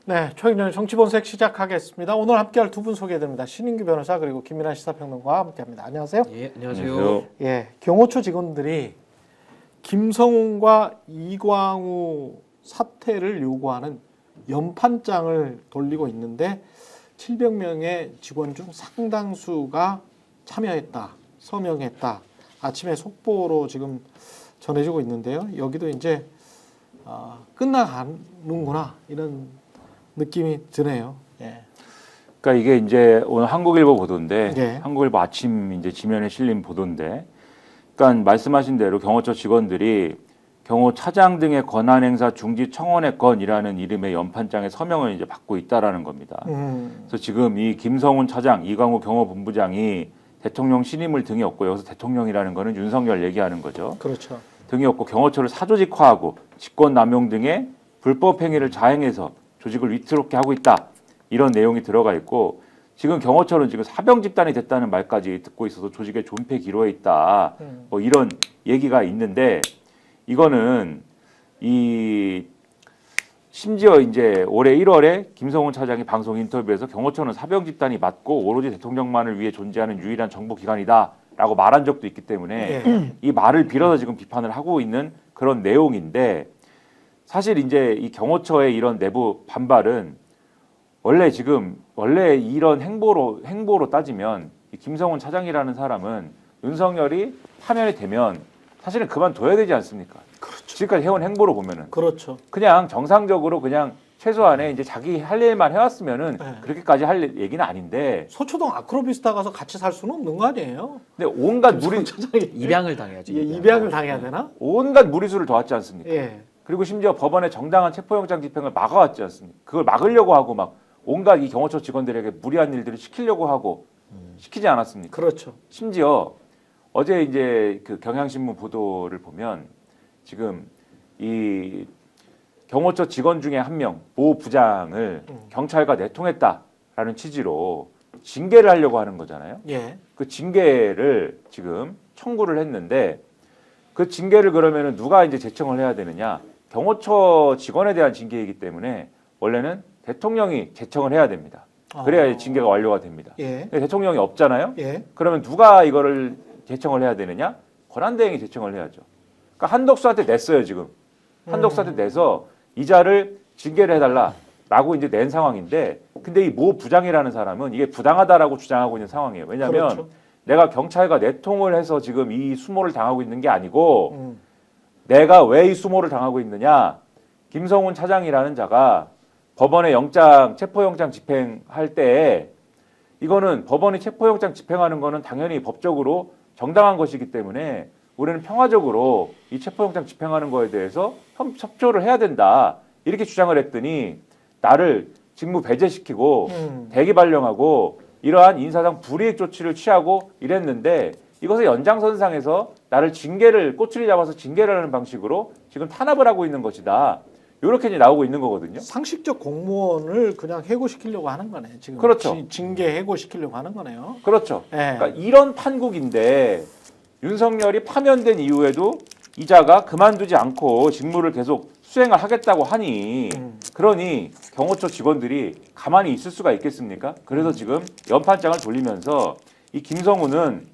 네, 최경영의 정치본색 시작하겠습니다. 오늘 함께할 두 분 소개해드립니다. 신인규 변호사 그리고 김민아 시사평론가와 함께합니다. 안녕하세요. 예, 안녕하세요. 예, 경호처 직원들이 김성훈과 이광우 사퇴를 요구하는 연판장을 돌리고 있는데 700명의 직원 중 상당수가 참여했다, 서명했다. 아침에 속보로 지금 전해지고 있는데요. 여기도 이제 끝나가는구나 이런 느낌이 드네요. 예. 그러니까 이게 이제 오늘 한국일보 보도인데, 예. 한국일보 아침 이제 지면에 실린 보도인데, 그러니까 말씀하신 대로 경호처 직원들이 경호차장 등의 권한 행사 중지 청원의 건이라는 이름의 연판장에 서명을 이제 받고 있다라는 겁니다. 그래서 지금 이 김성훈 차장, 이광우 경호본부장이 대통령 신임을 등에 업고, 여기서 대통령이라는 거는 윤석열 얘기하는 거죠. 그렇죠. 등에 업고 경호처를 사조직화하고 직권 남용 등의 불법 행위를 자행해서 조직을 위태롭게 하고 있다. 이런 내용이 들어가 있고, 지금 경호처는 지금 사병 집단이 됐다는 말까지 듣고 있어서 조직의 존폐 기로에 있다. 뭐 이런 얘기가 있는데, 이거는 심지어 이제 올해 1월에 김성훈 차장이 방송 인터뷰에서 경호처는 사병 집단이 맞고 오로지 대통령만을 위해 존재하는 유일한 정보 기관이다라고 말한 적도 있기 때문에 이 말을 빌어서 지금 비판을 하고 있는 그런 내용인데, 사실 이제 이 경호처의 이런 내부 반발은 원래 이런 행보로 따지면 이 김성훈 차장이라는 사람은 윤석열이 파면이 되면 사실은 그만둬야 되지 않습니까? 그렇죠. 지금까지 해온 행보로 보면은 그렇죠. 그냥 정상적으로 그냥 최소한의 이제 자기 할 일만 해왔으면은 네. 그렇게까지 할 얘기는 아닌데, 소초동 아크로비스타 가서 같이 살 수는 없는 거 아니에요? 근데 온갖 차장이 입양을 당해야지. 예, 입양을 당해야 되나? 온갖 무리수를 더했지 않습니까? 예. 그리고 심지어 법원의 정당한 체포영장 집행을 막아왔지 않습니까? 그걸 막으려고 하고 막 온갖 이 경호처 직원들에게 무리한 일들을 시키려고 하고 시키지 않았습니까? 그렇죠. 심지어 어제 이제 그 경향신문 보도를 보면 지금 이 경호처 직원 중에 한 명, 모 부장을 경찰과 내통했다라는 취지로 징계를 하려고 하는 거잖아요. 예. 그 징계를 지금 청구를 했는데, 그 징계를 그러면은 누가 이제 제청을 해야 되느냐? 경호처 직원에 대한 징계이기 때문에 원래는 대통령이 제청을 해야 됩니다. 그래야 징계가 완료가 됩니다. 예. 근데 대통령이 없잖아요. 예. 그러면 누가 이거를 제청을 해야 되느냐? 권한대행이 제청을 해야죠. 그러니까 한덕수한테 냈어요, 지금. 한덕수한테 내서 이자를 징계를 해달라라고 이제 낸 상황인데, 근데 이 모 부장이라는 사람은 이게 부당하다라고 주장하고 있는 상황이에요. 왜냐하면 그렇죠. 내가 경찰과 내통을 해서 지금 이 수모를 당하고 있는 게 아니고, 내가 왜 이 수모를 당하고 있느냐? 김성훈 차장이라는 자가 법원의 체포영장 집행할 때, 이거는 법원이 체포영장 집행하는 거는 당연히 법적으로 정당한 것이기 때문에 우리는 평화적으로 이 체포영장 집행하는 거에 대해서 협조를 해야 된다. 이렇게 주장을 했더니 나를 직무 배제시키고 대기 발령하고 이러한 인사상 불이익 조치를 취하고 이랬는데, 이것을 연장선상에서 나를 꼬투리 잡아서 징계를 하는 방식으로 지금 탄압을 하고 있는 것이다. 이렇게 이제 나오고 있는 거거든요. 상식적 공무원을 그냥 해고시키려고 하는 거네. 지금 그렇죠. 징계 해고시키려고 하는 거네요. 그렇죠. 예. 그러니까 이런 판국인데, 윤석열이 파면된 이후에도 이자가 그만두지 않고 직무를 계속 수행을 하겠다고 하니, 그러니 경호처 직원들이 가만히 있을 수가 있겠습니까? 그래서 지금 연판장을 돌리면서 이 김성훈은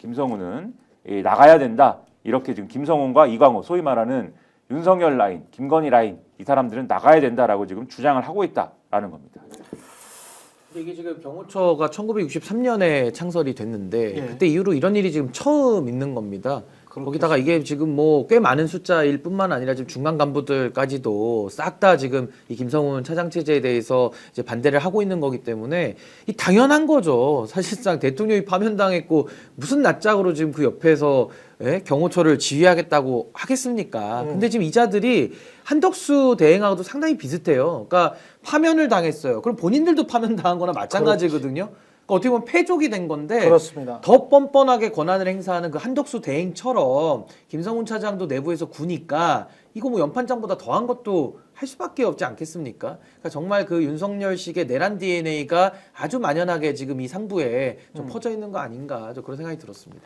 나가야 된다. 이렇게 지금 김성훈과 이광우, 소위 말하는 윤석열 라인, 김건희 라인, 이 사람들은 나가야 된다라고 지금 주장을 하고 있다라는 겁니다. 근데 이게 지금 경호처가 1963년에 창설이 됐는데 예. 그때 이후로 이런 일이 지금 처음 있는 겁니다. 거기다가 이게 지금 뭐 꽤 많은 숫자일 뿐만 아니라 지금 중간 간부들까지도 싹 다 지금 이 김성훈 차장 체제에 대해서 이제 반대를 하고 있는 거기 때문에 이 당연한 거죠. 사실상 대통령이 파면당했고 무슨 낯짝으로 지금 그 옆에서 경호처를 지휘하겠다고 하겠습니까? 근데 지금 이자들이 한덕수 대행하고도 상당히 비슷해요. 그러니까 파면을 당했어요. 그럼 본인들도 파면당한 거나 마찬가지거든요. 그러니까 어떻게 보면 패족이 된 건데, 그렇습니다. 더 뻔뻔하게 권한을 행사하는 그 한덕수 대행처럼 김성훈 차장도 내부에서 구니까 이거 뭐 연판장보다 더한 것도 할 수밖에 없지 않겠습니까? 그러니까 정말 그 윤석열식의 내란 DNA가 아주 만연하게 지금 이 상부에 좀 퍼져 있는 거 아닌가, 저 그런 생각이 들었습니다.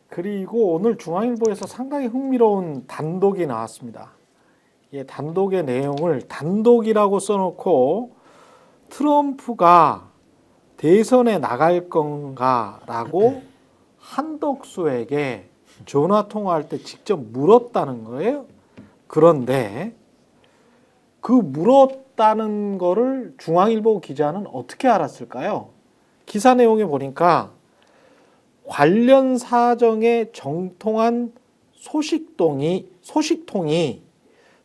그리고 오늘 중앙일보에서 상당히 흥미로운 단독이 나왔습니다. 이 단독의 내용을 단독이라고 써놓고 트럼프가 대선에 나갈 건가라고 한덕수에게 전화 통화할 때 직접 물었다는 거예요. 그런데 그 물었다는 거를 중앙일보 기자는 어떻게 알았을까요? 기사 내용에 보니까 관련 사정에 정통한 소식통이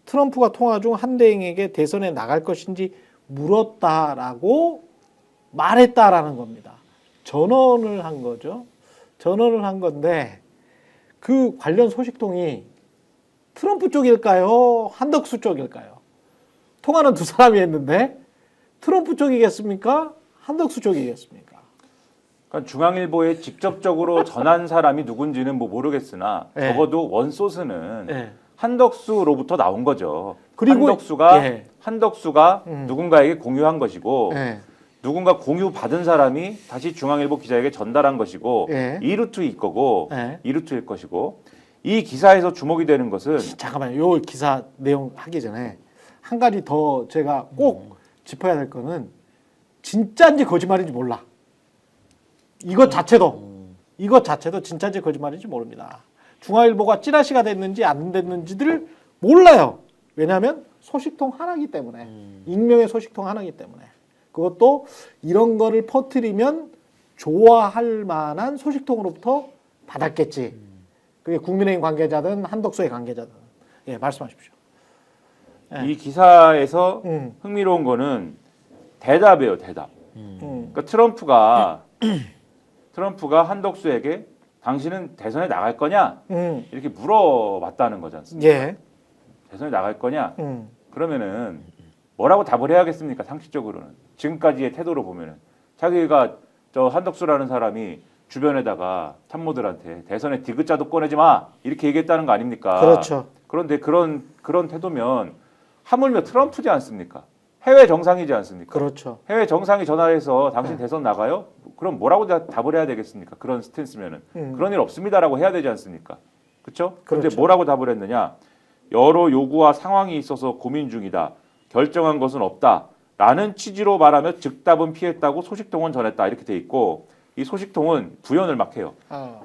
트럼프가 통화 중 한대행에게 대선에 나갈 것인지 물었다라고 말했다라는 겁니다. 전언을 한 거죠. 전언을 한 건데 그 관련 소식통이 트럼프 쪽일까요? 한덕수 쪽일까요? 통화는 두 사람이 했는데 트럼프 쪽이겠습니까? 한덕수 쪽이겠습니까? 그러니까 중앙일보에 직접적으로 전한 사람이 누군지는 뭐 모르겠으나 네. 적어도 원소스는 네. 한덕수로부터 나온 거죠. 그리고 한덕수가 누군가에게 공유한 것이고 네. 누군가 공유 받은 사람이 다시 중앙일보 기자에게 전달한 것이고 네. 이 루트일 거고 네. 이 루트일 것이고 이 기사에서 주목이 되는 것은 잠깐만요. 요 기사 내용 하기 전에 한 가지 더 제가 꼭 짚어야 될 거는 진짜인지 거짓말인지 몰라. 이것 자체도 진짜인지 거짓말인지 모릅니다. 중앙일보가 찌라시가 됐는지 안 됐는지를 몰라요. 왜냐하면 소식통 하나이기 때문에 익명의 소식통 하나이기 때문에 그것도 이런 거를 퍼뜨리면 좋아할 만한 소식통으로부터 받았겠지. 그게 국민의힘 관계자든 한덕수의 관계자든. 예, 말씀하십시오. 이 기사에서 흥미로운 거는 대답이에요, 대답. 그러니까 트럼프가 한덕수에게 당신은 대선에 나갈 거냐? 이렇게 물어봤다는 거지 않습니까? 예. 대선에 나갈 거냐? 그러면은 뭐라고 답을 해야겠습니까? 상식적으로는. 지금까지의 태도로 보면은 자기가 저 한덕수라는 사람이 주변에다가 참모들한테 대선에 디귿자도 꺼내지 마 이렇게 얘기했다는 거 아닙니까? 그렇죠. 그런데 그런 태도면 하물며 트럼프지 않습니까? 해외 정상이지 않습니까? 그렇죠. 해외 정상이 전화해서 당신 대선 나가요? 그럼 뭐라고 답을 해야 되겠습니까? 그런 스탠스면은 그런 일 없습니다라고 해야 되지 않습니까? 그렇죠? 그런데 그렇죠. 뭐라고 답을 했느냐? 여러 요구와 상황이 있어서 고민 중이다. 결정한 것은 없다라는 취지로 말하며 즉답은 피했다고 소식통은 전했다 이렇게 돼 있고 이 소식통은 구현을 막 해요.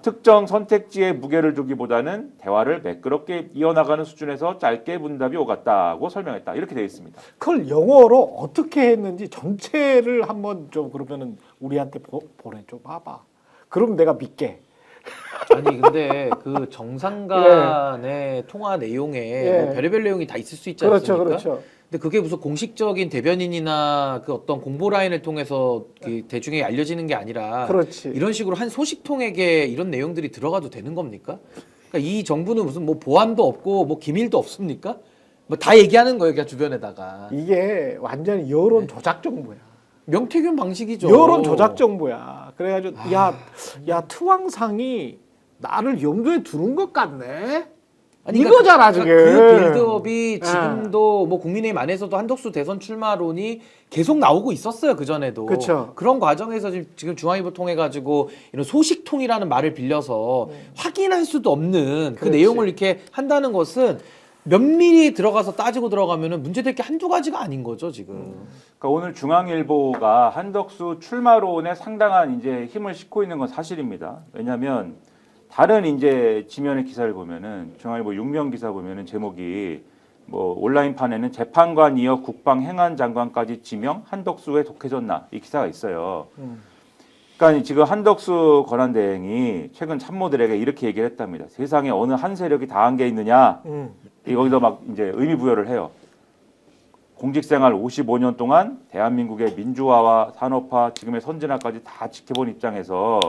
특정 선택지에 무게를 두기보다는 대화를 매끄럽게 이어나가는 수준에서 짧게 문답이 오갔다고 설명했다 이렇게 돼 있습니다. 그걸 영어로 어떻게 했는지 전체를 한번 좀 그러면은 우리한테 보내줘 봐봐. 그럼 내가 믿게. 아니 근데 그 정상 간의 통화 내용에 뭐 별의별 내용이 다 있을 수 있지 않습니까? 그렇죠. 근데 그게 무슨 공식적인 대변인이나 그 어떤 공보 라인을 통해서 그 대중에게 알려지는 게 아니라 그렇지. 이런 식으로 한 소식통에게 이런 내용들이 들어가도 되는 겁니까? 그러니까 이 정부는 무슨 뭐 보안도 없고 뭐 기밀도 없습니까? 뭐 다 얘기하는 거예요, 그냥 주변에다가. 이게 완전히 여론 조작 정보야. 명태균 방식이죠. 여론 조작 정보야. 그래가지고 야 트왕상이 나를 염두에 두는 것 같네. 아니, 이거잖아 지금. 그 빌드업이 지금도 뭐 국민의힘 안에서도 한덕수 대선 출마론이 계속 나오고 있었어요 그 전에도. 그쵸. 그런 과정에서 지금 중앙일보 통해 가지고 이런 소식통이라는 말을 빌려서 확인할 수도 없는 그 그렇지. 내용을 이렇게 한다는 것은 면밀히 들어가서 따지고 들어가면은 문제될 게 한두 가지가 아닌 거죠 지금. 그러니까 오늘 중앙일보가 한덕수 출마론에 상당한 이제 힘을 싣고 있는 건 사실입니다. 왜냐하면 다른 이제 지면의 기사를 보면은 중앙일보 6면 기사 보면은 제목이 뭐 온라인판에는 재판관 이어 국방행안장관까지 지명 한덕수에 독해졌나 이 기사가 있어요. 그러니까 지금 한덕수 권한대행이 최근 참모들에게 이렇게 얘기를 했답니다. 세상에 어느 한 세력이 다 한 게 있느냐. 여기서 막 이제 의미 부여를 해요. 공직생활 55년 동안 대한민국의 민주화와 산업화, 지금의 선진화까지 다 지켜본 입장에서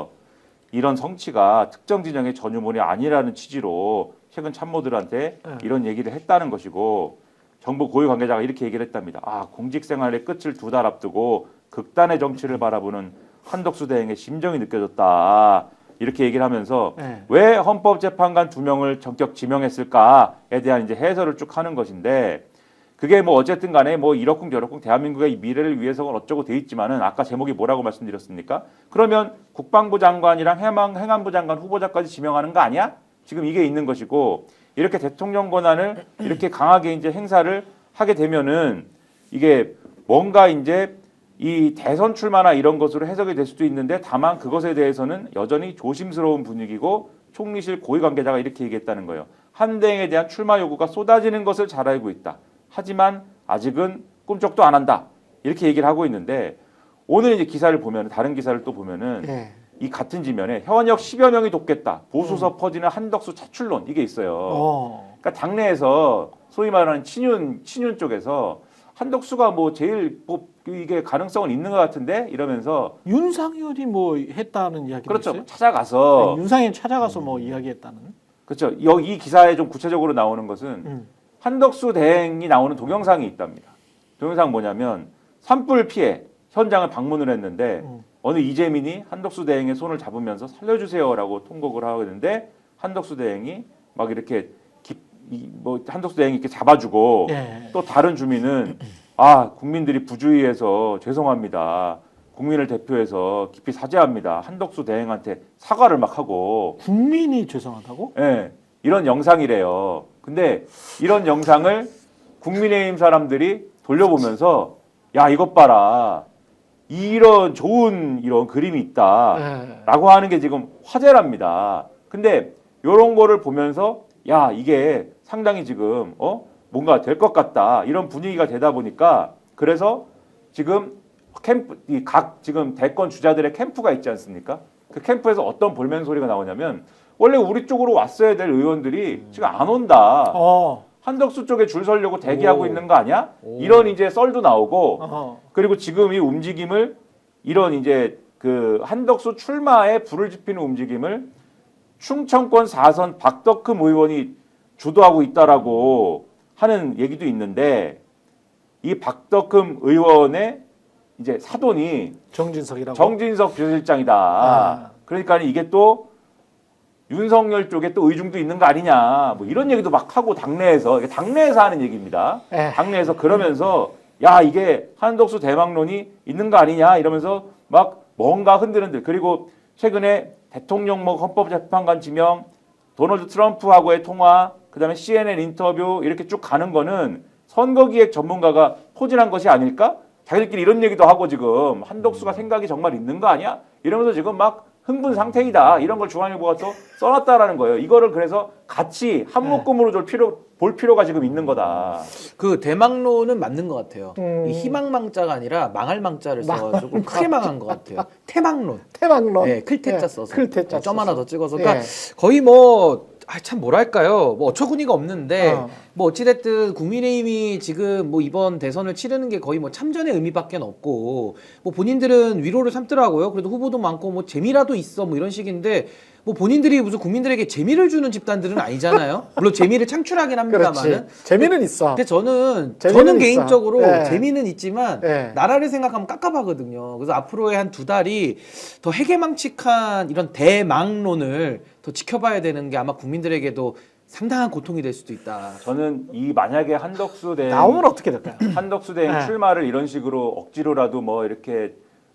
이런 성취가 특정 진영의 전유물이 아니라는 취지로 최근 참모들한테 이런 얘기를 했다는 것이고 정부 고위 관계자가 이렇게 얘기를 했답니다. 공직생활의 끝을 2달 앞두고 극단의 정치를 바라보는 한덕수 대행의 심정이 느껴졌다. 이렇게 얘기를 하면서 왜 헌법재판관 2명을 전격 지명했을까에 대한 이제 해설을 쭉 하는 것인데 그게 뭐 어쨌든 간에 뭐 이렇쿵 저렇쿵 대한민국의 미래를 위해서는 어쩌고 돼 있지만은 아까 제목이 뭐라고 말씀드렸습니까? 그러면 국방부 장관이랑 행안부 장관 후보자까지 지명하는 거 아니야? 지금 이게 있는 것이고 이렇게 대통령 권한을 이렇게 강하게 이제 행사를 하게 되면은 이게 뭔가 이제 이 대선 출마나 이런 것으로 해석이 될 수도 있는데 다만 그것에 대해서는 여전히 조심스러운 분위기고 총리실 고위 관계자가 이렇게 얘기했다는 거예요. 한대행에 대한 출마 요구가 쏟아지는 것을 잘 알고 있다. 하지만 아직은 꿈쩍도 안 한다. 이렇게 얘기를 하고 있는데 오늘 이제 기사를 보면 다른 기사를 또 보면은 예. 이 같은 지면에 현역 10여 명이 돕겠다. 보수서 퍼지는 한덕수 차출론 이게 있어요. 그러니까 당내에서 소위 말하는 친윤 쪽에서 한덕수가 뭐 제일 뭐 이게 가능성은 있는 것 같은데 이러면서 윤상현이 뭐 했다는 이야기도 그렇죠. 있어요? 찾아가서 네, 윤상현 찾아가서 뭐 이야기했다는. 그렇죠. 이 기사에 좀 구체적으로 나오는 것은 한덕수 대행이 나오는 동영상이 있답니다. 동영상 뭐냐면 산불 피해 현장을 방문을 했는데 어느 이재민이 한덕수 대행의 손을 잡으면서 살려주세요라고 통곡을 하는데 한덕수 대행이 막 이렇게 뭐 한덕수 대행이 이렇게 잡아주고 예. 또 다른 주민은 아 국민들이 부주의해서 죄송합니다. 국민을 대표해서 깊이 사죄합니다. 한덕수 대행한테 사과를 막 하고 국민이 죄송하다고? 예, 이런 영상이래요. 근데 이런 영상을 국민의힘 사람들이 돌려보면서 야 이것 봐라 이런 좋은 이런 그림이 있다라고 하는 게 지금 화제랍니다. 근데 이런 거를 보면서 야 이게 상당히 지금 뭔가 될 것 같다 이런 분위기가 되다 보니까 그래서 지금 각 지금 대권 주자들의 캠프가 있지 않습니까? 그 캠프에서 어떤 볼멘 소리가 나오냐면 원래 우리 쪽으로 왔어야 될 의원들이 지금 안 온다. 한덕수 쪽에 줄 서려고 대기하고 있는 거 아니야? 이런 이제 썰도 나오고 그리고 지금 이 움직임을 이런 이제 그 한덕수 출마에 불을 지피는 움직임을 충청권 4선 박덕흠 의원이 주도하고 있다라고 하는 얘기도 있는데 이 박덕흠 의원의 이제 사돈이 정진석 비서실장이다. 그러니까 이게 또 윤석열 쪽에 또 의중도 있는 거 아니냐. 뭐 이런 얘기도 막 하고 당내에서 하는 얘기입니다. 당내에서 그러면서 야 이게 한덕수 대망론이 있는 거 아니냐 이러면서 막 뭔가 흔들흔들. 그리고 최근에 대통령목 헌법재판관 지명, 도널드 트럼프하고의 통화, 그다음에 CNN 인터뷰 이렇게 쭉 가는 거는 선거기획 전문가가 포진한 것이 아닐까? 자기들끼리 이런 얘기도 하고 지금 한덕수가 생각이 정말 있는 거 아니야? 이러면서 지금 막 흥분 상태이다. 이런 걸 중앙일보가 또 써놨다라는 거예요. 이거를 그래서 같이 한 묶음으로 볼 필요가 지금 있는 거다. 그 대망론은 맞는 것 같아요. 이 희망망자가 아니라 망할 망자를 써가지고 크게 망한 것 같아요. 태망론. 네, 클태자 써서. 클태자 점 하나 더 찍어서. 예. 그러니까 거의 뭐 참 뭐랄까요. 뭐 어처구니가 없는데 뭐 어찌됐든 국민의힘이 지금 뭐 이번 대선을 치르는 게 거의 뭐 참전의 의미밖에 없고 뭐 본인들은 위로를 삼더라고요. 그래도 후보도 많고 뭐 재미라도 있어 뭐 이런 식인데 뭐 본인들이 무슨 국민들에게 재미를 주는 집단들은 아니잖아요. 물론 재미를 창출하긴 합니다만은. 재미는 있어. 근데 저는 재미는 개인적으로 있어. 재미는 있지만 나라를 생각하면 깝깝하거든요. 그래서 앞으로의 한 2달이 더 해괴망측한 이런 대망론을 더 지켜봐야 되는 게 아마 국민들에게도 상당한 고통이 될 수도 있다. 저는 이 만약에 한덕수 대행 나오면 어떻게 될까요? 한덕수 대행 출마를 이런 식으로 억지로라도 뭐 이렇게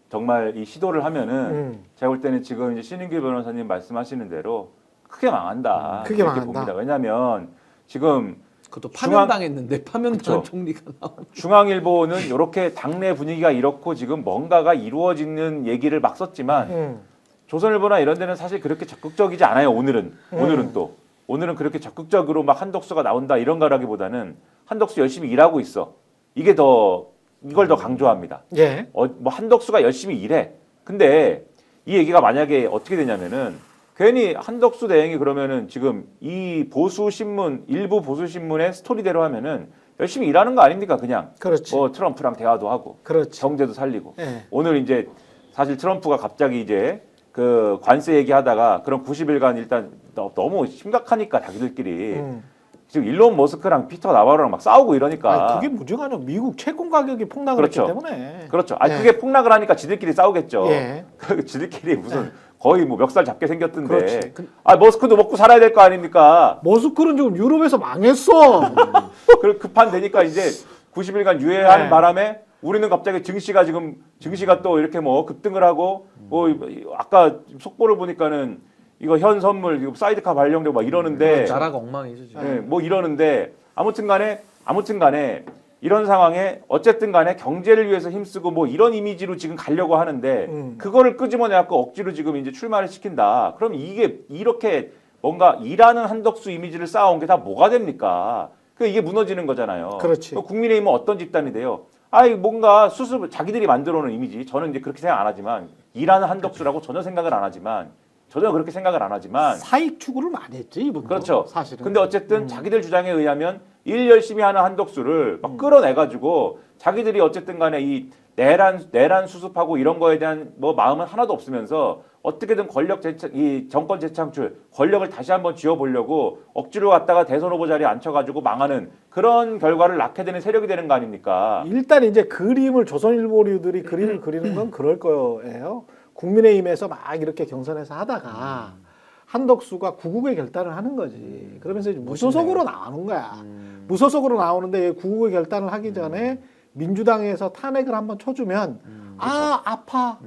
정말 이 시도를 하면은 제가 볼 때는 지금 이제 신인규 변호사님 말씀하시는 대로 크게 망한다. 크게 이렇게 망한다. 봅니다. 왜냐하면 지금 그것도 파면당했는데 파면당한 총리가 나오고. 중앙일보는 이렇게 당내 분위기가 이렇고 지금 뭔가가 이루어지는 얘기를 막 썼지만 조선일보나 이런 데는 사실 그렇게 적극적이지 않아요. 오늘은 그렇게 적극적으로 막 한덕수가 나온다 이런 거라기보다는 한덕수 열심히 일하고 있어. 이걸 더 강조합니다. 예. 뭐 한덕수가 열심히 일해. 근데 이 얘기가 만약에 어떻게 되냐면은 괜히 한덕수 대행이 그러면은 지금 이 일부 보수 신문의 스토리대로 하면은 열심히 일하는 거 아닙니까? 그냥 그렇지. 뭐 트럼프랑 대화도 하고, 그렇지. 경제도 살리고. 예. 오늘 이제 사실 트럼프가 갑자기 이제 그 관세 얘기하다가 그런 90일간 일단 너무 심각하니까 자기들끼리 지금 일론 머스크랑 피터 나바로랑 막 싸우고 이러니까. 그게 문제가 아니라 미국 채권 가격이 폭락을 했기 때문에. 그렇죠. 그게 폭락을 하니까 지들끼리 싸우겠죠. 예. 지들끼리 무슨 거의 뭐 멱살 잡게 생겼던데. 그렇지. 머스크도 먹고 살아야 될 거 아닙니까? 머스크는 지금 유럽에서 망했어. 급한 되니까 이제 90일간 유예하는 바람에 우리는 갑자기 증시가 또 이렇게 뭐 급등을 하고 뭐 아까 속보를 보니까는 이거 현 선물 이거 사이드카 발령되고 막 이러는데 나라가 엉망이죠 지금. 뭐 이러는데 아무튼간에 이런 상황에 어쨌든 간에 경제를 위해서 힘쓰고 뭐 이런 이미지로 지금 가려고 하는데 그거를 끄집어내갖고 억지로 지금 이제 출마를 시킨다. 그럼 이게 이렇게 뭔가 일하는 한덕수 이미지를 쌓아온 게 다 뭐가 됩니까? 이게 무너지는 거잖아요. 그렇지. 국민의힘은 어떤 집단이 돼요? 아이 뭔가 수습 자기들이 만들어놓은 이미지 저는 이제 그렇게 생각 안 하지만 일하는 한덕수라고 전혀 생각을 안 하지만 전혀 그렇게 생각을 안 하지만 사익 추구를 많이 했지 이분도. 그렇죠. 사실은. 근데 어쨌든 자기들 주장에 의하면 일 열심히 하는 한덕수를 막 끌어내가지고 자기들이 어쨌든 간에 이 내란 수습하고 이런 거에 대한 뭐 마음은 하나도 없으면서 어떻게든 이 정권 재창출, 권력을 다시 한번 쥐어보려고 억지로 갔다가 대선 후보 자리에 앉혀가지고 망하는 그런 결과를 낳게 되는 세력이 되는 거 아닙니까? 일단 이제 그림을 조선일보류들이 그림을 그리는 건 그럴 거예요. 국민의힘에서 막 이렇게 경선에서 하다가 한덕수가 구국의 결단을 하는 거지. 그러면서 이제 무소속으로 나오는 거야. 무소속으로 나오는데 구국의 결단을 하기 전에 민주당에서 탄핵을 한번 쳐주면 아 아파.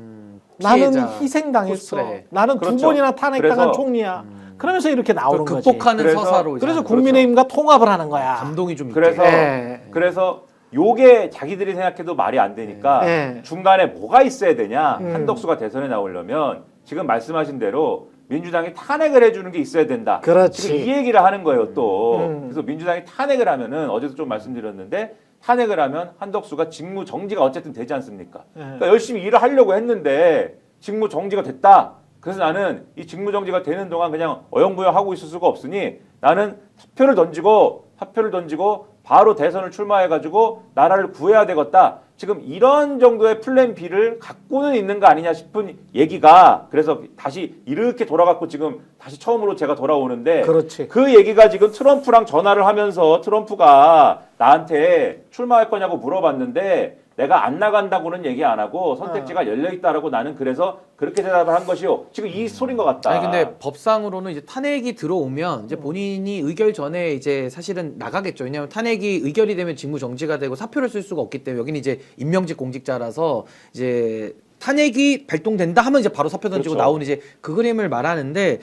나는 피해자, 희생당했어. 코스프레. 나는 그렇죠. 두 번이나 탄핵당한 그래서, 총리야. 그러면서 이렇게 나오는 그걸 거지. 극복하는 그래서- 서사로 이제 그래서 하는 거죠. 국민의힘과 통합을 하는 거야. 감동이 좀 그래서 있게. 예. 그래서 요게 자기들이 생각해도 말이 안 되니까 네. 중간에 뭐가 있어야 되냐? 음. 한덕수가 대선에 나오려면 지금 말씀하신 대로 민주당이 탄핵을 해주는 게 있어야 된다. 그렇지. 지금 이 얘기를 하는 거예요 또. 음. 그래서 민주당이 탄핵을 하면은 어제도 좀 말씀드렸는데 탄핵을 하면 한덕수가 직무 정지가 어쨌든 되지 않습니까? 네. 그러니까 열심히 일을 하려고 했는데 직무 정지가 됐다. 그래서 나는 이 직무 정지가 되는 동안 그냥 어영부영하고 있을 수가 없으니 나는 사표를 던지고 바로 대선을 출마해가지고 나라를 구해야 되겠다. 지금 이런 정도의 플랜 B를 갖고는 있는 거 아니냐 싶은 얘기가 그래서 다시 이렇게 돌아갔고 지금 다시 처음으로 제가 돌아오는데 그렇지. 그 얘기가 지금 트럼프랑 전화를 하면서 트럼프가 나한테 출마할 거냐고 물어봤는데 내가 안 나간다고는 얘기 안 하고 선택지가 열려 있다라고 나는 그래서 그렇게 대답을 한 것이요. 지금 이 소린 것 같다. 아니 근데 법상으로는 이제 탄핵이 들어오면 이제 본인이 의결 전에 이제 사실은 나가겠죠. 왜냐하면 탄핵이 의결이 되면 직무 정지가 되고 사표를 쓸 수가 없기 때문에 여기는 이제 임명직 공직자라서 이제 탄핵이 발동된다 하면 이제 바로 사표 던지고 그렇죠. 나오는 이제 그 그림을 말하는데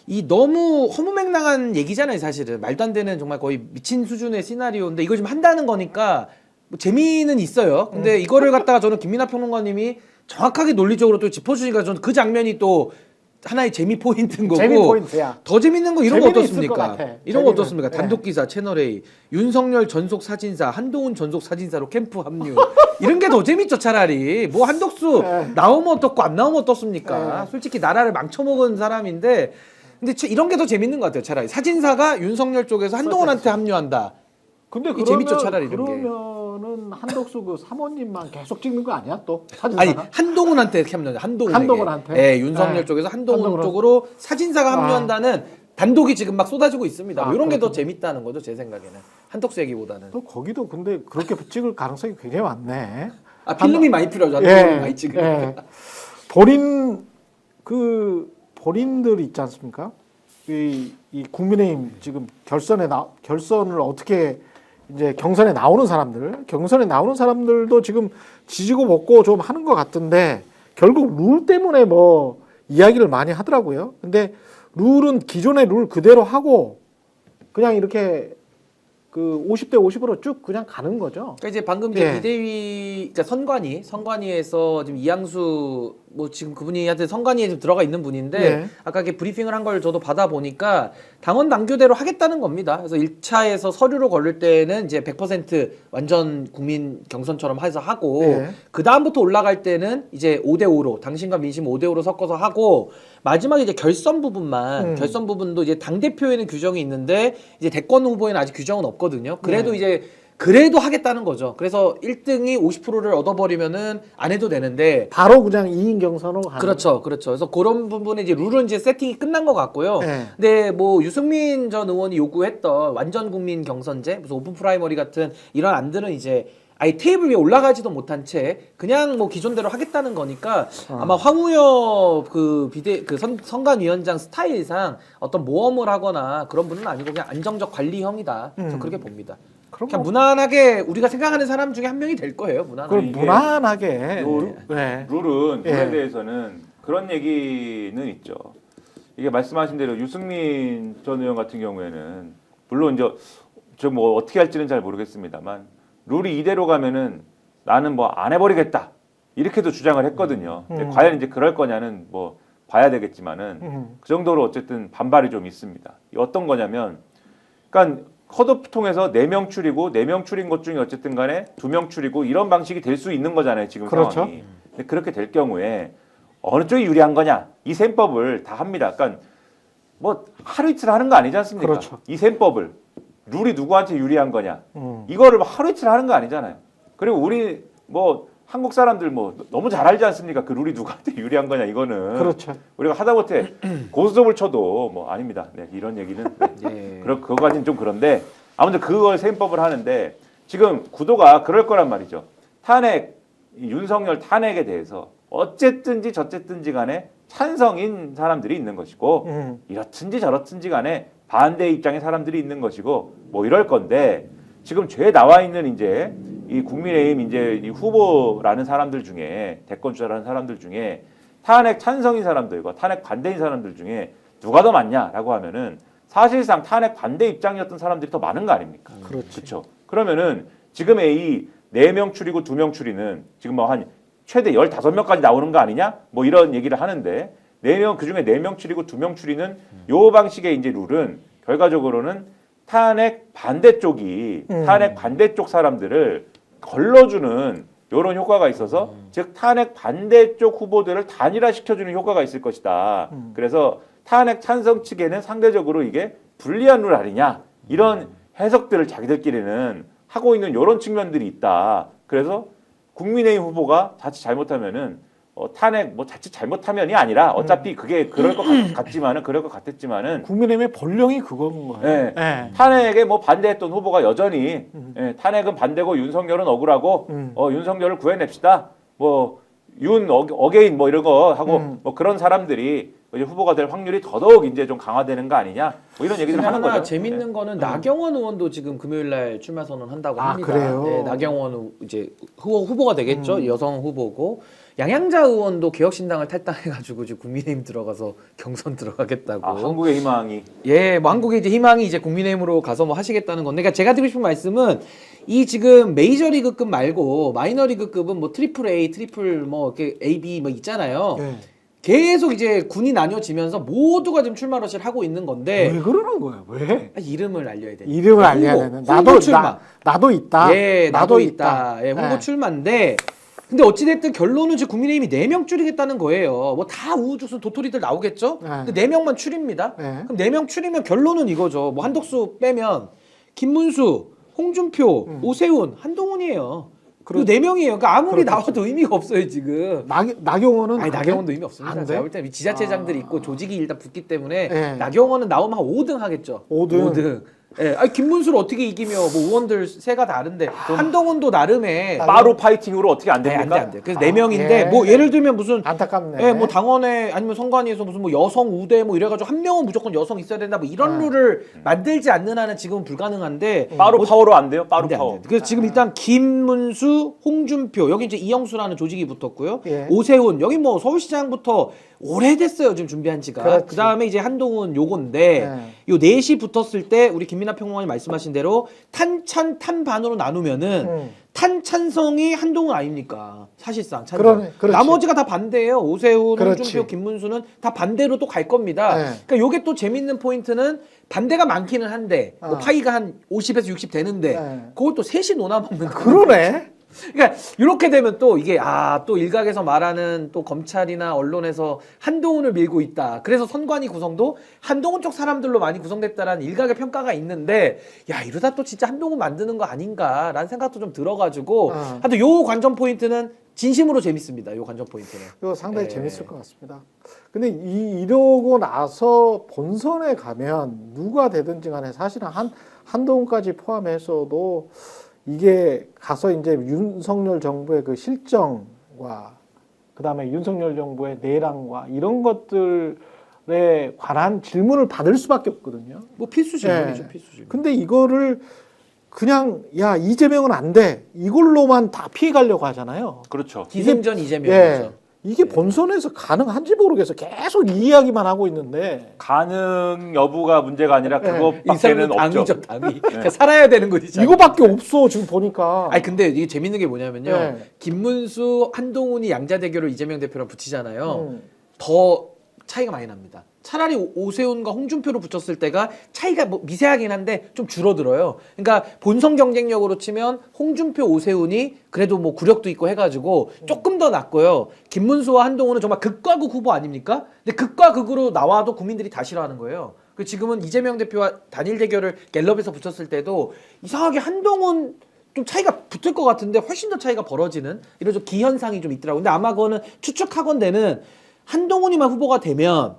이 너무 허무맹랑한 얘기잖아요. 사실은 말도 안 되는 정말 거의 미친 수준의 시나리오인데 이걸 지금 한다는 거니까 뭐 재미는 있어요. 근데 이거를 갖다가 저는 김민하 평론가님이 정확하게 논리적으로 또 짚어주니까 저는 그 장면이 또 하나의 재미 포인트인 거고. 재미 포인트야. 더 재밌는 거 이런 거 재미는 있을 것 어떻습니까? 같아. 이런 거 재미는. 어떻습니까? 네. 단독 기사 채널 A, 윤석열 전속 사진사, 한동훈 전속 사진사로 캠프 합류. 이런 게 더 재밌죠 차라리. 뭐 한덕수 네. 나오면 어떻고 안 나오면 어떻습니까? 네. 솔직히 나라를 망쳐먹은 사람인데. 근데 이런 게 더 재밌는 것 같아요 차라리. 사진사가 윤석열 쪽에서 한동훈한테 합류한다. 근데 이게 재밌죠, 차라리 이런 게. 그러면은 한덕수 그 사모님만 계속 찍는 거 아니야 또? 아니 사진사가? 한동훈한테 합류. 한동훈한테? 예, 윤석열 네. 쪽에서 한동훈 한동훈. 쪽으로 사진사가 합류한다는 단독이 지금 막 쏟아지고 있습니다. 뭐 이런 게 더 그렇군요. 재밌다는 거죠 제 생각에는. 한덕수 얘기보다는. 또 거기도 근데 그렇게 찍을 가능성이 굉장히 많네. 아 필름이 많이 필요하죠. 한동훈이 많이 찍으니까. 예. 본인들 있지 않습니까? 이 국민의힘 지금 결선을 어떻게 이제 경선에 나오는 사람들도 지금 지지고 볶고 좀 하는 것 같은데 결국 룰 때문에 뭐 이야기를 많이 하더라고요. 근데 룰은 기존의 룰 그대로 하고 그냥 이렇게 그 50대 50으로 쭉 그냥 가는 거죠. 그러니까 이제 방금 이제 예. 비대위, 그러니까 선관위에서 지금 이양수 뭐 지금 그분이 하여튼 선관위에 지금 들어가 있는 분인데 예. 아까 이렇게 브리핑을 한 걸 저도 받아 보니까 당원 당규대로 하겠다는 겁니다. 그래서 1차에서 서류로 걸릴 때는 이제 100% 완전 국민 경선처럼 해서 하고 예. 그 다음부터 올라갈 때는 이제 5대5로 당신과 민심 5대5로 섞어서 하고 마지막에 이제 결선 부분도 이제 당 대표에는 규정이 있는데 이제 대권 후보에는 아직 규정은 없거든요. 그래도 그래도 하겠다는 거죠. 그래서 1등이 50%를 얻어버리면은 안 해도 되는데. 바로 그냥 2인 경선으로 가는 그렇죠. 그래서 그런 부분에 이제 룰은 이제 세팅이 끝난 것 같고요. 네. 근데 뭐 유승민 전 의원이 요구했던 완전 국민 경선제, 무슨 오픈 프라이머리 같은 이런 안들은 이제 아예 테이블 위에 올라가지도 못한 채 그냥 뭐 기존대로 하겠다는 거니까 아마 황우여 그 선관위원장 스타일상 어떤 모험을 하거나 그런 분은 아니고 그냥 안정적 관리형이다. 저는 그렇게 봅니다. 그냥 무난하게 우리가 생각하는 사람 중에 한 명이 될 거예요. 무난하게. 이게 무난하게. 룰은 룰에 예. 대해서는 그런 얘기는 있죠. 이게 말씀하신 대로 유승민 전 의원 같은 경우에는 물론 이제 저 뭐 어떻게 할지는 잘 모르겠습니다만 룰이 이대로 가면은 나는 뭐 안 해버리겠다 이렇게도 주장을 했거든요. 근데 과연 이제 그럴 거냐는 뭐 봐야 되겠지만은 그 정도로 어쨌든 반발이 좀 있습니다. 어떤 거냐면, 그러니까 컷오프 통해서 4명 추리고 4명 추린 것 중에 어쨌든 간에 2명 추리고 이런 방식이 될 수 있는 거잖아요. 지금 그렇죠. 상황이. 근데 그렇게 될 경우에 어느 쪽이 유리한 거냐 이 셈법을 다 합니다. 그러니까 뭐 하루 이틀 하는 거 아니지 않습니까? 그렇죠. 이 셈법을 룰이 누구한테 유리한 거냐 이거를 뭐 하루 이틀 하는 거 아니잖아요. 그리고 우리 뭐 한국 사람들 뭐 너무 잘 알지 않습니까? 그 룰이 누구한테 유리한 거냐 이거는. 그렇죠. 우리가 하다못해 고스톱을 쳐도 뭐 아닙니다. 네, 이런 얘기는 네. 그거까지는 좀 그런데 아무튼 그걸 셈법을 하는데 지금 구도가 그럴 거란 말이죠. 윤석열 탄핵에 대해서 어쨌든지 저쨌든지 간에 찬성인 사람들이 있는 것이고 이렇든지 저렇든지 간에 반대 입장의 사람들이 있는 것이고 뭐 이럴 건데 지금 죄 나와 있는 이제 이 국민의힘 이제 이 후보라는 사람들 중에 대권 주자라는 사람들 중에 탄핵 찬성인 사람들과 탄핵 반대인 사람들 중에 누가 더 많냐라고 하면은 사실상 탄핵 반대 입장이었던 사람들이 더 많은 거 아닙니까? 그렇죠. 그러면은 지금의 이 4명 추리고 2명 추리는 지금 뭐 한 최대 15명까지 나오는 거 아니냐? 뭐 이런 얘기를 하는데 4명 그중에 4명 추리고 2명 추리는 요 방식의 이제 룰은 결과적으로는 탄핵 반대쪽이 탄핵 반대쪽 사람들을 걸러주는 이런 효과가 있어서 즉 탄핵 반대쪽 후보들을 단일화시켜주는 효과가 있을 것이다. 그래서 탄핵 찬성 측에는 상대적으로 이게 불리한 룰 아니냐 이런 해석들을 자기들끼리는 하고 있는 이런 측면들이 있다. 그래서 국민의힘 후보가 자칫 잘못하면은 탄핵 뭐 자칫 잘못하면이 아니라 어차피 그게 그럴 것 같지만은 그럴 것 같았지만은 국민의힘의 본령이 그건 거예요. 네. 네. 탄핵에 뭐 반대했던 후보가 여전히 탄핵은 반대고 윤석열은 억울하고 윤석열을 구해냅시다. 뭐 어게인 뭐 이런 거 하고 뭐 그런 사람들이 이제 후보가 될 확률이 더더욱 이제 좀 강화되는 거 아니냐 뭐 이런 얘기를 하는 거죠. 재밌는 거는 나경원 의원도 지금 금요일 날 출마 선언한다고 합니다. 그래요? 네, 나경원 이제 후보가 되겠죠. 여성 후보고 양양자 의원도 개혁신당을 탈당해가지고 지금 국민의힘 들어가서 경선 들어가겠다고. 한국의 희망이. 예, 뭐 한국의 이제 희망이 이제 국민의힘으로 가서 뭐 하시겠다는 건데, 그러니까 제가 드리고 싶은 말씀은 이 지금 메이저리그급 말고 마이너리그급은 뭐 트리플 A, 트리플 뭐 이렇게 A, B 뭐 있잖아요. 네. 계속 이제 군이 나뉘어지면서 모두가 지금 출마 러시를 하고 있는 건데 왜 그러는 거야? 왜? 이름을 알려야 돼. 이름을 알려야 되는. 홍보 출마. 나도 있다. 예, 나도 있다. 예, 홍보 네. 출마인데. 근데 어찌됐든 결론은 지금 국민의힘이 4명 줄이겠다는 거예요. 뭐 다 우후죽순 도토리들 나오겠죠? 네. 근데 4명만 줄입니다. 네. 그럼 4명 줄이면 결론은 이거죠. 뭐 한덕수 빼면 김문수, 홍준표, 오세훈, 한동훈이에요. 그리고 4명이에요. 그러니까 아무리 나와도 의미가 없어요, 지금. 나경원은 아니, 나경원도 의미 없습니다. 안 돼? 제가 볼 때는 지자체장들이 있고 조직이 일단 붙기 때문에 네. 나경원은 나오면 한 5등 하겠죠. 5등. 예, 아니 김문수를 어떻게 이기며 뭐 의원들 세가 다른데 한동훈도 나름의 빠루 파이팅으로 어떻게 안 네, 됩니까? 안 돼. 그래서 4명인데 예. 뭐 예를 들면 무슨 안타깝네. 예, 뭐 당원에 아니면 선관위에서 무슨 뭐 여성 우대 뭐 이래가지고 한 명은 무조건 여성 있어야 된다 뭐 이런 룰을 만들지 않는 한은 지금은 불가능한데 빠루 파워로 안 돼요? 빠루 안 돼, 안 파워. 돼. 그래서 지금 일단 김문수, 홍준표 여기 이제 이영수라는 조직이 붙었고요. 예. 오세훈 여기 뭐 서울시장부터 오래됐어요 지금 준비한 지가. 그렇지. 그 다음에 이제 한동훈 요건데 예. 요 넷이 붙었을 때 우리 김민하 평론가님 말씀하신 대로 탄찬 탄반으로 나누면은 탄찬성이 한동훈 아닙니까? 사실상 찬성. 그러네, 그렇지. 나머지가 다 반대예요. 오세훈, 그렇지. 홍준표, 김문수는 다 반대로 또 갈 겁니다. 네. 그러니까 요게 또 재밌는 포인트는 반대가 많기는 한데 뭐 파이가 한 50에서 60 되는데 네. 그걸 또 셋이 논아먹는 그러네. 그러니까 이렇게 되면 또 이게 또 일각에서 말하는 또 검찰이나 언론에서 한동훈을 밀고 있다. 그래서 선관위 구성도 한동훈 쪽 사람들로 많이 구성됐다라는 일각의 평가가 있는데 야 이러다 또 진짜 한동훈 만드는 거 아닌가라는 생각도 좀 들어가지고 하여튼 요 관전 포인트는 진심으로 재밌습니다. 요 관전 포인트는. 이거 상당히 예. 재밌을 것 같습니다. 근데 이러고 나서 본선에 가면 누가 되든지 간에 사실은 한동훈까지 포함해서도 이게 가서 이제 윤석열 정부의 그 실정과 그다음에 윤석열 정부의 내랑과 이런 것들에 관한 질문을 받을 수밖에 없거든요. 뭐 필수 질문이죠, 예. 필수 질문. 근데 이거를 그냥 야 이재명은 안 돼 이걸로만 다 피해 가려고 하잖아요. 그렇죠. 기승전 예. 이재명이죠. 이게 본선에서 가능한지 모르겠어. 계속 이 이야기만 하고 있는데. 가능 여부가 문제가 아니라 네. 그것밖에는 없죠. 당이죠, 당이. 그러니까 살아야 되는 거지. 이거밖에 없어 지금 보니까. 아니 근데 이게 재밌는 게 뭐냐면요. 네. 김문수, 한동훈이 양자 대결을 이재명 대표랑 붙이잖아요. 음. 더 차이가 많이 납니다. 차라리 오세훈과 홍준표로 붙였을 때가 차이가 뭐 미세하긴 한데 좀 줄어들어요. 그러니까 본선 경쟁력으로 치면 홍준표, 오세훈이 그래도 뭐 구력도 있고 해가지고 조금 더 낫고요. 김문수와 한동훈은 정말 극과 극 후보 아닙니까? 근데 극과 극으로 나와도 국민들이 다 싫어하는 거예요. 그 지금은 이재명 대표와 단일 대결을 갤럽에서 붙였을 때도 이상하게 한동훈 좀 차이가 붙을 것 같은데 훨씬 더 차이가 벌어지는 이런 좀 기현상이 좀 있더라고요. 근데 아마 그거는 추측하건대는 한동훈이만 후보가 되면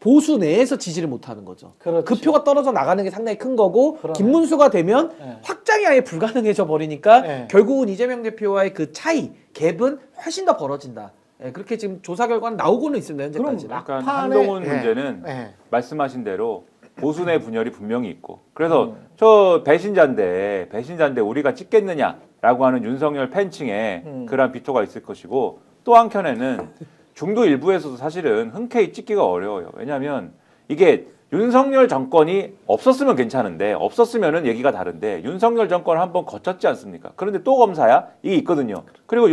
보수 내에서 지지를 못하는 거죠. 그렇지. 그 표가 떨어져 나가는 게 상당히 큰 거고 그러네. 김문수가 되면 네. 확장이 아예 불가능해져 버리니까 네. 결국은 이재명 대표와의 그 차이, 갭은 훨씬 더 벌어진다. 예, 그렇게 지금 조사 결과는 나오고는 있습니다. 현재까지. 그럼 약간 막판에- 한동훈 예. 문제는 예. 말씀하신 대로 보수 내 분열이 분명히 있고 그래서 저 배신자인데 우리가 찍겠느냐라고 하는 윤석열 팬층에 그러한 비토가 있을 것이고 또 한켠에는 중도 일부에서도 사실은 흔쾌히 찍기가 어려워요. 왜냐하면 이게 윤석열 정권이 없었으면 괜찮은데 없었으면은 얘기가 다른데 윤석열 정권 한번 거쳤지 않습니까? 그런데 또 검사야? 이게 있거든요. 그리고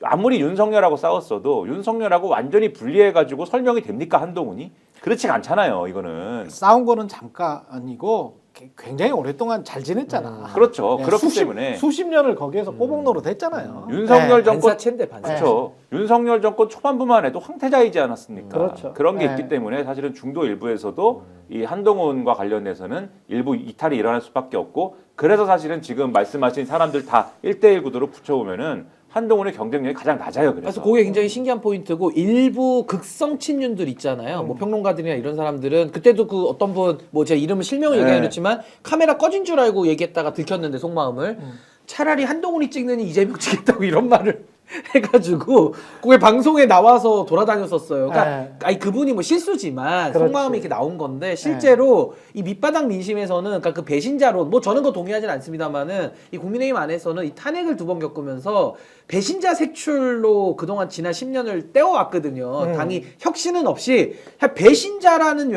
아무리 윤석열하고 싸웠어도 윤석열하고 완전히 분리해가지고 설명이 됩니까 한동훈이? 그렇지가 않잖아요. 이거는. 싸운 거는 잠깐이고 굉장히 오랫동안 잘 지냈잖아. 그렇죠. 예, 그렇기 때문에 수십 년을 거기에서 꼬북노릇 했잖아요. 윤석열 예. 정권 반사체인데 반사. 그렇죠. 윤석열 정권 초반부만 해도 황태자이지 않았습니까? 그렇죠. 그런 게 네. 있기 때문에 사실은 중도 일부에서도 이 한동훈과 관련해서는 일부 이탈이 일어날 수밖에 없고 그래서 사실은 지금 말씀하신 사람들 다 1대1 구도로 붙여보면은 한동훈의 경쟁력이 가장 낮아요. 그래서 그게 굉장히 신기한 포인트고 일부 극성 친윤들 있잖아요. 뭐 평론가들이나 이런 사람들은 그때도 그 어떤 분 뭐 제가 이름을 실명을 네. 얘기하겠지만 카메라 꺼진 줄 알고 얘기했다가 들켰는데 속마음을 차라리 한동훈이 찍느니 이재명 찍겠다고 이런 말을 해가지고 그게 방송에 나와서 돌아다녔었어요. 그러니까 네. 아니 그분이 뭐 실수지만 그렇지. 속마음이 이렇게 나온 건데 실제로 이 밑바닥 민심에서는 그러니까 그 배신자론 뭐 저는 그거 동의하진 않습니다만은 이 국민의힘 안에서는 이 탄핵을 두 번 겪으면서 배신자 색출로 그동안 지난 10년을 떼어왔거든요. 당이 혁신은 없이 그냥 배신자라는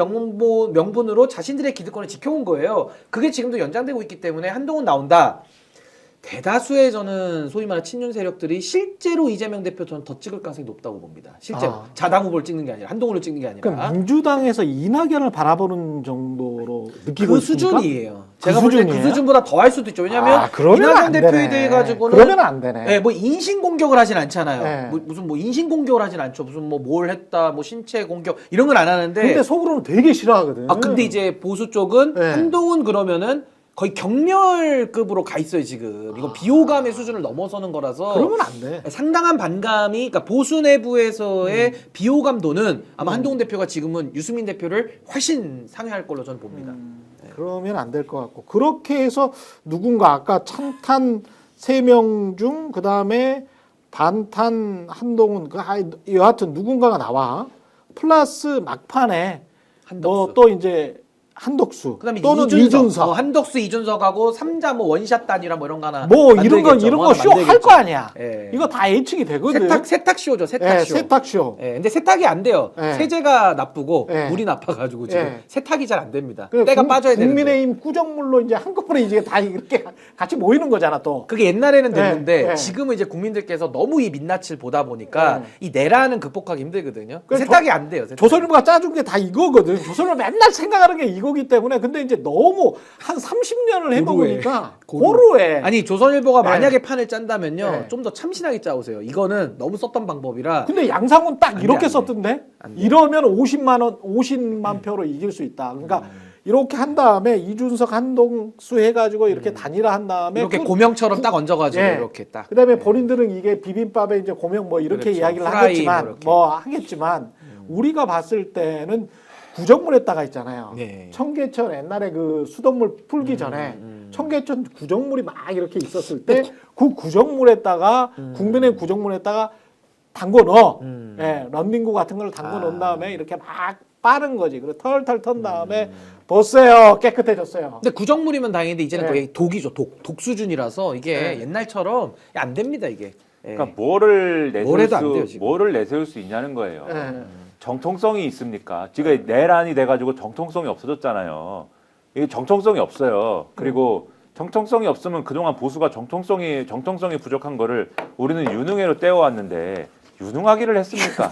명분으로 자신들의 기득권을 지켜온 거예요. 그게 지금도 연장되고 있기 때문에 한동훈 나온다. 대다수의 저는 소위 말하는 친윤 세력들이 실제로 이재명 대표 저는 더 찍을 가능성이 높다고 봅니다. 실제로 아. 자당 후보를 찍는 게 아니라 한동훈을 찍는 게 아니라 그러니까 민주당에서 이낙연을 바라보는 정도로 느끼고 그 있습니까? 수준이에요. 그 제가 볼 때 그 수준이에요? 수준보다 더 할 수도 있죠. 왜냐하면 아, 그러면 이낙연 안 대표에 되네. 대해 가지고는 그러면 안 되네. 뭐 인신 공격을 하진 않잖아요. 네. 무슨 뭐 인신 공격을 하진 않죠. 무슨 뭐 뭘 했다, 뭐 신체 공격 이런 건 안 하는데. 근데 속으로는 되게 싫어하거든. 아 근데 이제 보수 쪽은 네. 한동훈 그러면은 거의 경멸급으로 가 있어요 지금. 이건 비호감의 수준을 넘어서는 거라서. 그러면 안 돼. 상당한 반감이 그러니까 보수 내부에서의 비호감도는 아마 한동훈 대표가 지금은 유승민 대표를 훨씬 상회할 걸로 저는 봅니다. 그러면 안 될 것 같고 그렇게 해서 누군가 아까 찬탄 3명 중 그다음에 반탄 한동훈 여하튼 누군가가 나와 플러스 막판에 한덕수. 또 이제 한덕수 그다음에 또는 이준석. 이준석 한덕수 이준석하고 3자 뭐 원샷 단이라 뭐 이런 거 하나 뭐 이런 거 만들겠죠. 쇼 할 만들겠죠. 거 아니야. 예. 이거 다 예측이 되거든. 세탁쇼죠. 세탁쇼. 세탁쇼. 예, 근데 세탁이 안 돼요. 예. 세제가 나쁘고 예. 물이 나빠가지고 지금 예. 세탁이 잘 안 됩니다. 그래, 때가 빠져야 되는데. 국민의힘 구정물로 이제 한꺼번에 이제 다 이렇게 같이 모이는 거잖아 또. 그게 옛날에는 됐는데 예, 예. 지금은 이제 국민들께서 너무 이 민낯을 보다 보니까 예. 이 내라는 극복하기 힘들거든요. 그래서 세탁이 안 돼요. 세탁이. 조선일보가 짜준 게 다 이거거든. 조선일보 맨날 생각하는 게 이거기 때문에 근데 이제 너무 한 30년을 해먹으니까 고루해. 아니 조선일보가 네. 만약에 판을 짠다면요 네. 좀 더 참신하게 짜오세요. 이거는 너무 썼던 방법이라. 근데 양상은 딱 안 이렇게 돼, 안 썼던데 안 돼. 이러면 50만 표로 이길 수 있다. 그러니까 이렇게 한 다음에 이준석 한동수 해가지고 이렇게 단일화한 다음에 이렇게 고명처럼 딱 얹어가지고 예. 이렇게 딱. 그다음에 본인들은 이게 비빔밥에 이제 고명 뭐 이렇게 그렇죠. 이야기를 후라이 하겠지만 뭐 이렇게. 뭐 하겠지만 우리가 봤을 때는 구정물에다가 있잖아요. 네. 청계천 옛날에 그 수돗물 풀기 전에 청계천 구정물이 막 이렇게 있었을 때 그 구정물에다가 국민의 구정물에다가 담궈 넣어. 예, 런닝구 같은 걸 담궈 놓은 다음에 이렇게 막 빠른 거지. 그리고 털털 턴 다음에 보세요. 깨끗해졌어요. 근데 구정물이면 다행인데 이제는 네. 거의 독이죠. 독 수준이라서 이게 네. 옛날처럼 안 됩니다 이게. 그러니까 뭐를 뭘 해도 안 돼요, 내세울 수 지금. 뭐를 내세울 수 있냐는 거예요. 예. 정통성이 있습니까? 지금 내란이 돼가지고 정통성이 없어졌잖아요. 이게 정통성이 없어요. 그리고 정통성이 없으면 그동안 보수가 정통성이 부족한 거를 우리는 유능해로 떼어왔는데 유능하기를 했습니까?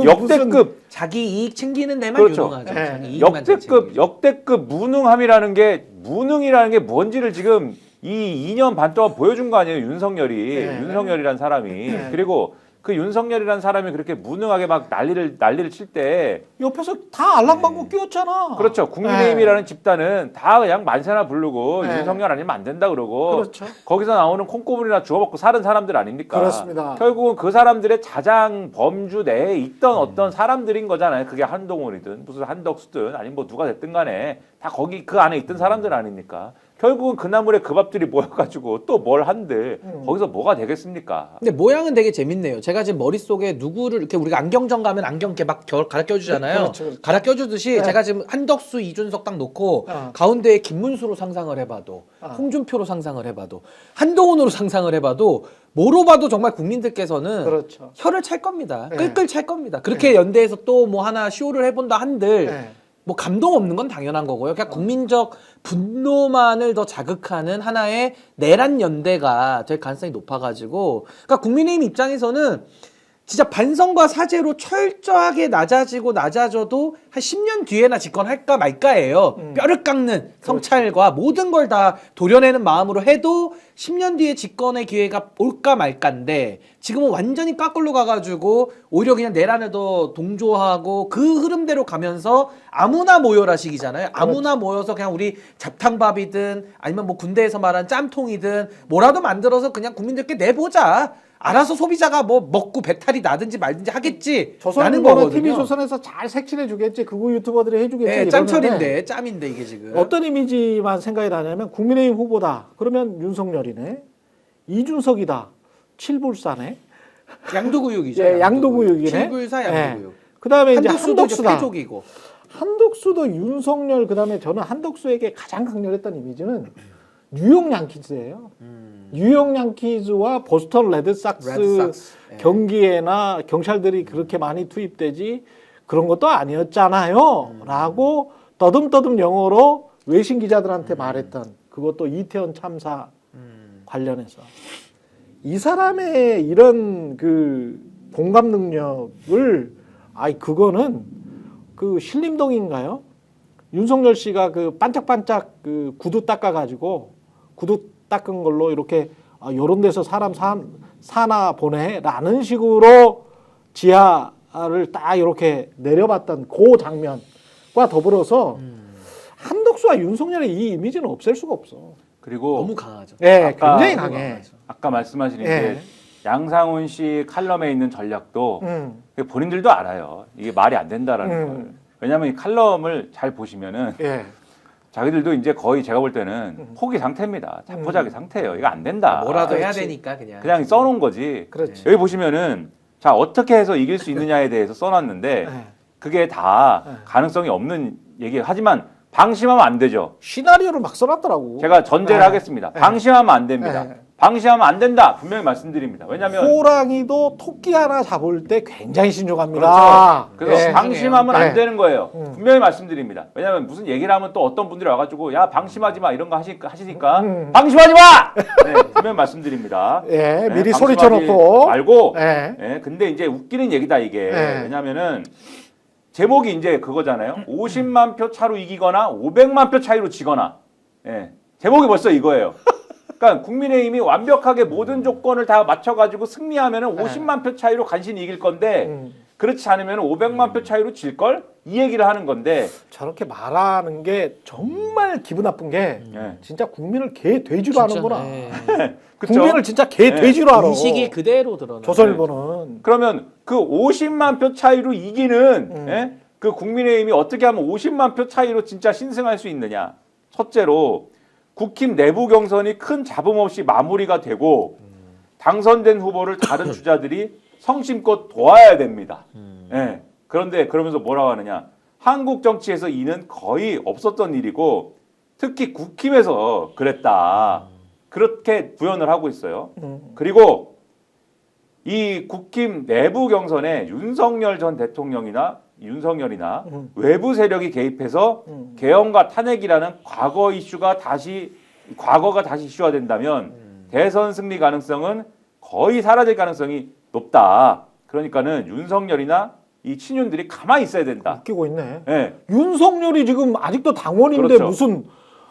역대급 자기 이익 챙기는 데만 그렇죠. 유능하죠. 예. 자기 이익만 잘 챙기죠. 역대급 무능이라는 게 뭔지를 지금 이 2년 반 동안 보여준 거 아니에요, 윤석열이. 네. 윤석열이란 사람이. 네. 그리고 그 윤석열이란 사람이 그렇게 무능하게 막 난리를 칠 때 옆에서 다 알랑방구 끼웠잖아. 그렇죠. 국민의힘이라는 집단은 다 그냥 만세나 부르고 네. 윤석열 아니면 안 된다 그러고 그렇죠. 거기서 나오는 콩고물이나 주워먹고 사는 사람들 아닙니까? 그렇습니다. 결국은 그 사람들의 자장 범주 내에 있던 어떤 사람들인 거잖아요. 그게 한동훈이든 무슨 한덕수든 아니면 뭐 누가 됐든 간에 다 거기 그 안에 있던 사람들 아닙니까? 결국은 그 나물에 그 밥들이 모여가지고 또 뭘 한들 거기서 뭐가 되겠습니까? 근데 모양은 되게 재밌네요. 제가 지금 머릿속에 누구를 이렇게 우리가 안경점 가면 안경 이렇게 막 갈아 껴주잖아요. 그렇죠, 그렇죠. 갈아 껴주듯이 네. 제가 지금 한덕수, 이준석 딱 놓고 어. 가운데에 김문수로 상상을 해봐도 홍준표로 상상을 해봐도 한동훈으로 상상을 해봐도 뭐로 봐도 정말 국민들께서는 그렇죠. 혀를 찰 겁니다. 네. 끌끌 찰 겁니다. 그렇게 연대에서 또 뭐 하나 쇼를 해본다 한들 네. 뭐 감동 없는 건 당연한 거고요. 그냥 국민적 분노만을 더 자극하는 하나의 내란 연대가 될 가능성이 높아가지고, 그러니까 국민의힘 입장에서는 진짜 반성과 사죄로 철저하게 낮아져도 한 10년 뒤에나 집권할까 말까예요. 뼈를 깎는 성찰과 모든 걸 다 도려내는 마음으로 해도 10년 뒤에 집권의 기회가 올까 말까인데 지금은 완전히 까꿀로 가가지고 오히려 그냥 내란을 더 동조하고 그 흐름대로 가면서 아무나 모여라 식이잖아요. 아무나 모여서 그냥 우리 잡탕밥이든 아니면 뭐 군대에서 말한 짬통이든 뭐라도 만들어서 그냥 국민들께 내보자. 알아서 소비자가 뭐 먹고 배탈이 나든지 말든지 하겠지. 라는 조선일보는 거거든요. TV조선에서 잘 색칠해 주겠지. 극우 유튜버들이 해주겠지. 네, 이러는데 짬철인데 짬인데 이게 지금. 어떤 이미지만 생각이 나냐면 국민의힘 후보다. 그러면 윤석열이네. 이준석이다. 칠불사네. 양도구육이죠. 예, 양도구육이네. 칠불사 양도구육. 그다음에 이제 한덕수도 이제 한덕수다. 패족이고. 한덕수도 윤석열 그다음에 저는 한덕수에게 가장 강렬했던 이미지는 뉴욕 양키즈예요. 뉴욕 양키즈와 보스턴 레드삭스 레드삭스. 예. 경기에나 경찰들이 그렇게 많이 투입되지 그런 것도 아니었잖아요. 라고 떠듬떠듬 영어로 외신 기자들한테 말했던 그것도 이태원 참사 관련해서 이 사람의 이런 그 공감 능력을 그거는 그 신림동인가요? 윤석열 씨가 그 반짝반짝 그 구두 닦아가지고 구두 닦은 걸로 이렇게 요런 데서 사람 사나 보내라는 식으로 지하를 딱 이렇게 내려봤던 그 장면과 더불어서 한덕수와 윤석열의 이 이미지는 없앨 수가 없어. 그리고 너무 강하죠. 예, 아까 굉장히 강해. 아까 말씀하신 예. 이제 양상훈 씨 칼럼에 있는 전략도 본인들도 알아요. 이게 말이 안 된다라는 걸. 왜냐하면 이 칼럼을 잘 보시면은 예. 자기들도 이제 거의 제가 볼 때는 포기 상태입니다. 자포자기 상태예요. 이거 안 된다. 뭐라도 해야 그렇지. 되니까 그냥 써놓은 거지. 그렇지. 여기 보시면은 자 어떻게 해서 이길 수 있느냐에 대해서 써놨는데 예. 그게 다 가능성이 없는 얘기. 하지만 방심하면 안 되죠. 시나리오를 막 써놨더라고. 제가 전제를 네. 하겠습니다. 방심하면 안 됩니다. 네. 방심하면 안 된다. 분명히 말씀드립니다. 왜냐하면 호랑이도 토끼 하나 잡을 때 굉장히 신중합니다. 그렇죠. 그래서 예. 방심하면 네. 안 되는 거예요. 분명히 말씀드립니다. 왜냐하면 무슨 얘기를 하면 또 어떤 분들이 와가지고 야 방심하지 마 이런 거 하시니까 방심하지 마. 네, 분명히 말씀드립니다. 예, 미리 방심하지 소리쳐놓고. 말고. 예. 예, 근데 이제 웃기는 얘기다 이게. 네. 왜냐하면은 제목이 이제 그거잖아요. 50만 표 차로 이기거나 500만 표 차이로 지거나. 예, 제목이 벌써 이거예요. 그러니까 국민의힘이 완벽하게 모든 조건을 다 맞춰가지고 승리하면은 50만 표 차이로 간신히 이길 건데 그렇지 않으면 500만 표 차이로 질 걸? 이 얘기를 하는 건데 저렇게 말하는 게 정말 기분 나쁜 게 예. 진짜 국민을 개 돼지로 하는구나. 그쵸? 국민을 진짜 개 네. 돼지로 알아. 인식이 그대로 드러나. 조선일보는. 그러면 그 50만 표 차이로 이기는 예? 그 국민의힘이 어떻게 하면 50만 표 차이로 진짜 신승할 수 있느냐? 첫째로 국힘 내부 경선이 큰 잡음 없이 마무리가 되고 당선된 후보를 다른 주자들이 성심껏 도와야 됩니다. 예. 그런데 그러면서 뭐라고 하느냐? 한국 정치에서 이는 거의 없었던 일이고 특히 국힘에서 그랬다. 그렇게 부연을 하고 있어요. 그리고 이 국힘 내부 경선에 윤석열 전 대통령이나 윤석열이나 외부 세력이 개입해서 개헌과 탄핵이라는 과거가 다시 이슈화된다면 대선 승리 가능성은 거의 사라질 가능성이 높다. 그러니까는 윤석열이나 이 친윤들이 가만히 있어야 된다. 웃기고 있네. 예. 윤석열이 지금 아직도 당원인데 그렇죠. 무슨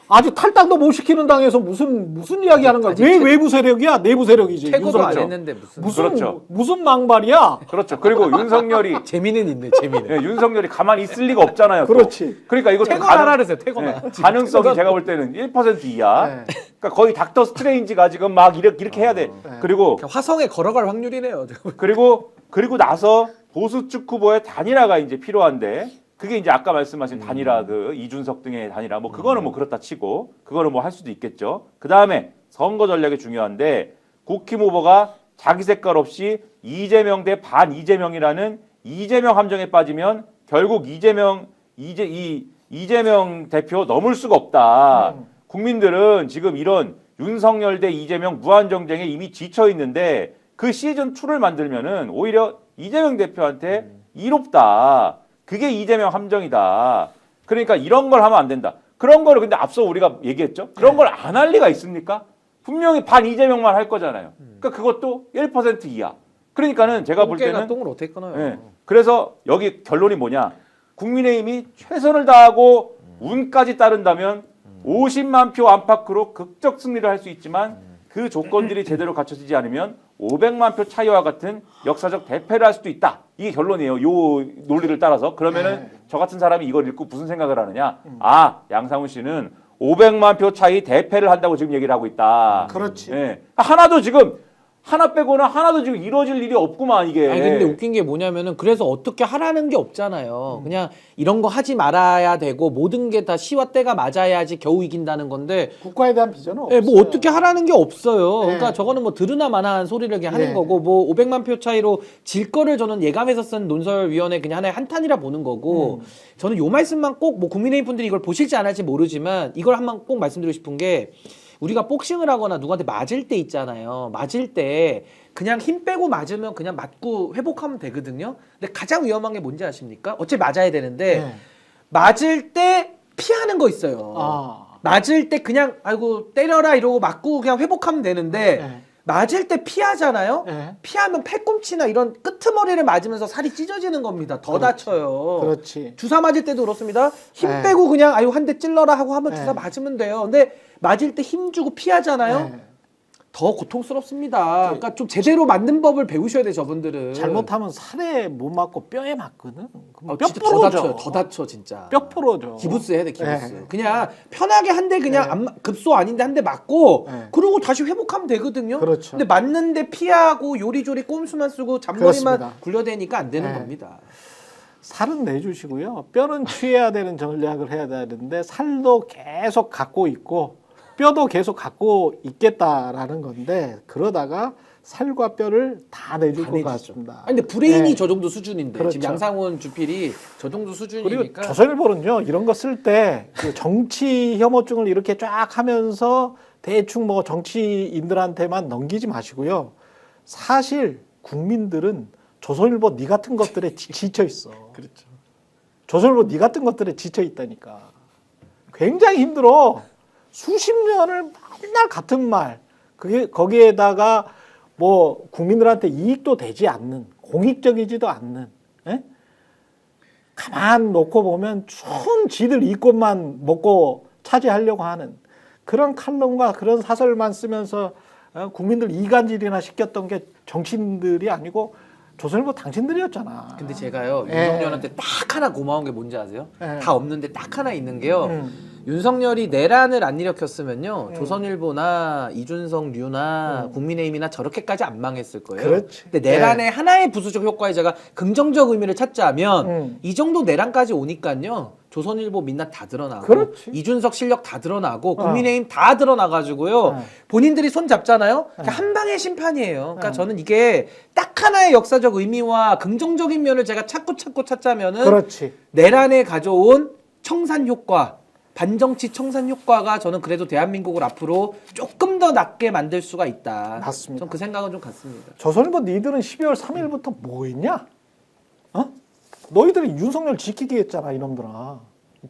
아직 탈당도 못 시키는 당에서 무슨 이야기 하는 거야? 왜 외부 세력이야? 내부 세력이지. 최고도 안 윤석열. 했는데 그렇죠. 무슨 망발이야? 그렇죠. 그리고 윤석열이 재미는 있네, 재미는. 예, 윤석열이 가만히 있을 리가 없잖아요. 또. 그렇지. 그러니까 이거 태거나 하라세요, 태거나. 가능성이 제가 볼 때는 1% 이하. 네. 그러니까 거의 닥터 스트레인지가 지금 막 이렇게 해야 돼. 네. 그리고 화성에 걸어갈 확률이네요. 그리고 나서 보수 측 후보의 단일화가 이제 필요한데 그게 이제 아까 말씀하신 단일화 그 이준석 등의 단일화 뭐 그거는 뭐 그렇다 치고 그거는 뭐 할 수도 있겠죠. 그 다음에 선거 전략이 중요한데 국힘 후보가 자기 색깔 없이 이재명 대 반 이재명이라는 이재명 함정에 빠지면 결국 이재명 대표 넘을 수가 없다. 국민들은 지금 이런 윤석열 대 이재명 무한 정쟁에 이미 지쳐 있는데 그 시즌 2를 만들면은 오히려 이재명 대표한테 이롭다. 그게 이재명 함정이다. 그러니까 이런 걸 하면 안 된다. 그런 거를 근데 앞서 우리가 얘기했죠. 그런 걸 안 할 리가 있습니까? 분명히 반 이재명만 할 거잖아요. 그러니까 그것도 1% 이하. 그러니까는 제가 볼 때는 똥을 어떻게 끊어요? 예. 그래서 여기 결론이 뭐냐? 국민의힘이 최선을 다하고 운까지 따른다면 50만 표 안팎으로 극적 승리를 할 수 있지만 그 조건들이 제대로 갖춰지지 않으면 500만 표 차이와 같은 역사적 대패를 할 수도 있다. 이게 결론이에요. 요 논리를 따라서. 그러면은 저 같은 사람이 이걸 읽고 무슨 생각을 하느냐? 아, 양상훈 씨는 500만 표 차이 대패를 한다고 지금 얘기를 하고 있다. 그렇지. 예. 하나도 지금 하나 빼고는 하나도 지금 이루어질 일이 없구만 이게. 아니 근데 웃긴 게 뭐냐면은 그래서 어떻게 하라는 게 없잖아요. 그냥 이런 거 하지 말아야 되고 모든 게 다 시와 때가 맞아야지 겨우 이긴다는 건데 국가에 대한 비전은 예, 없어요. 뭐 어떻게 하라는 게 없어요. 네. 그러니까 저거는 뭐 들으나 마나한 소리를 그냥 하는 네. 거고 뭐 500만 표 차이로 질 거를 저는 예감해서 쓴 논설위원회 그냥 하나의 한탄이라 보는 거고 저는 요 말씀만 꼭 뭐 국민의힘 분들이 이걸 보실지 안 할지 모르지만 이걸 한번 꼭 말씀드리고 싶은 게 우리가 복싱을 하거나 누구한테 맞을 때 있잖아요. 맞을 때 그냥 힘 빼고 맞으면 그냥 맞고 회복하면 되거든요. 근데 가장 위험한 게 뭔지 아십니까? 어차피 맞아야 되는데 네. 맞을 때 피하는 거 있어요. 아. 맞을 때 그냥 아이고 때려라 이러고 맞고 그냥 회복하면 되는데 네. 맞을 때 피하잖아요. 네. 피하면 팔꿈치나 이런 끄트머리를 맞으면서 살이 찢어지는 겁니다. 더 다쳐요. 그렇지. 주사 맞을 때도 그렇습니다. 힘 네. 빼고 그냥 아유 한 대 찔러라 하고 한번 네. 주사 맞으면 돼요. 근데 맞을 때 힘 주고 피하잖아요. 네. 더 고통스럽습니다. 그러니까 좀 제대로 맞는 법을 배우셔야 돼 저분들은. 잘못하면 살에 못 맞고 뼈에 맞거든. 그럼 뼈 진짜 더 부러져. 다쳐요. 더 다쳐 진짜. 뼈 부러져. 기부스 해야 돼 기부스. 네. 그냥 편하게 한 대 그냥 네. 급소 아닌데 한 대 맞고 네. 그러고 다시 회복하면 되거든요. 그렇죠. 근데 맞는데 피하고 요리조리 꼼수만 쓰고 잔머리만 그렇습니다. 굴려대니까 안 되는 네. 겁니다. 살은 내주시고요. 뼈는 취해야 되는 전략을 해야 되는데 살도 계속 갖고 있고 뼈도 계속 갖고 있겠다라는 건데 그러다가 살과 뼈를 다 내줄 것 같습니다. 아니, 근데 브레인이 네. 저 정도 수준인데 그렇죠. 지금 양상훈 주필이 저 정도 그리고 수준이니까 조선일보는요 이런 거 쓸 때 그 정치 혐오증을 이렇게 쫙 하면서 대충 뭐 정치인들한테만 넘기지 마시고요. 사실 국민들은 조선일보 니 같은 것들에 지쳐 있어. 그렇죠. 조선일보 니 같은 것들에 지쳐 있다니까. 굉장히 힘들어. 수십 년을 맨날 같은 말. 그게 거기에다가 뭐 국민들한테 이익도 되지 않는, 공익적이지도 않는. 에? 가만 놓고 보면 춘 지들 이권만 먹고 차지하려고 하는 그런 칼럼과 그런 사설만 쓰면서 국민들 이간질이나 시켰던 게 정치인들이 아니고 조선일보 당신들이었잖아. 근데 제가요 예. 윤석열한테 딱 하나 고마운 게 뭔지 아세요? 예. 다 없는데 딱 하나 있는 게요. 윤석열이 내란을 안 일으켰으면요 조선일보나 이준석 류나 국민의힘이나 저렇게까지 안 망했을 거예요. 그렇지. 근데 내란의 하나의 부수적 효과에 제가 긍정적 의미를 찾자면 이 정도 내란까지 오니까요 조선일보 민낯 다 드러나고 그렇지. 이준석 실력 다 드러나고 국민의힘 다 드러나가지고요 본인들이 손 잡잖아요. 그러니까 한 방의 심판이에요. 그러니까 저는 이게 딱 하나의 역사적 의미와 긍정적인 면을 제가 찾자면은 그렇지. 내란에 가져온 청산 효과 반정치 청산 효과가 저는 그래도 대한민국을 앞으로 조금 더 낫게 만들 수가 있다. 맞습니다. 전 그 생각은 좀 같습니다. 조선일보 니들은 12월 3일부터 뭐 했냐? 어? 너희들이 윤석열 지키기 했잖아, 이놈들아.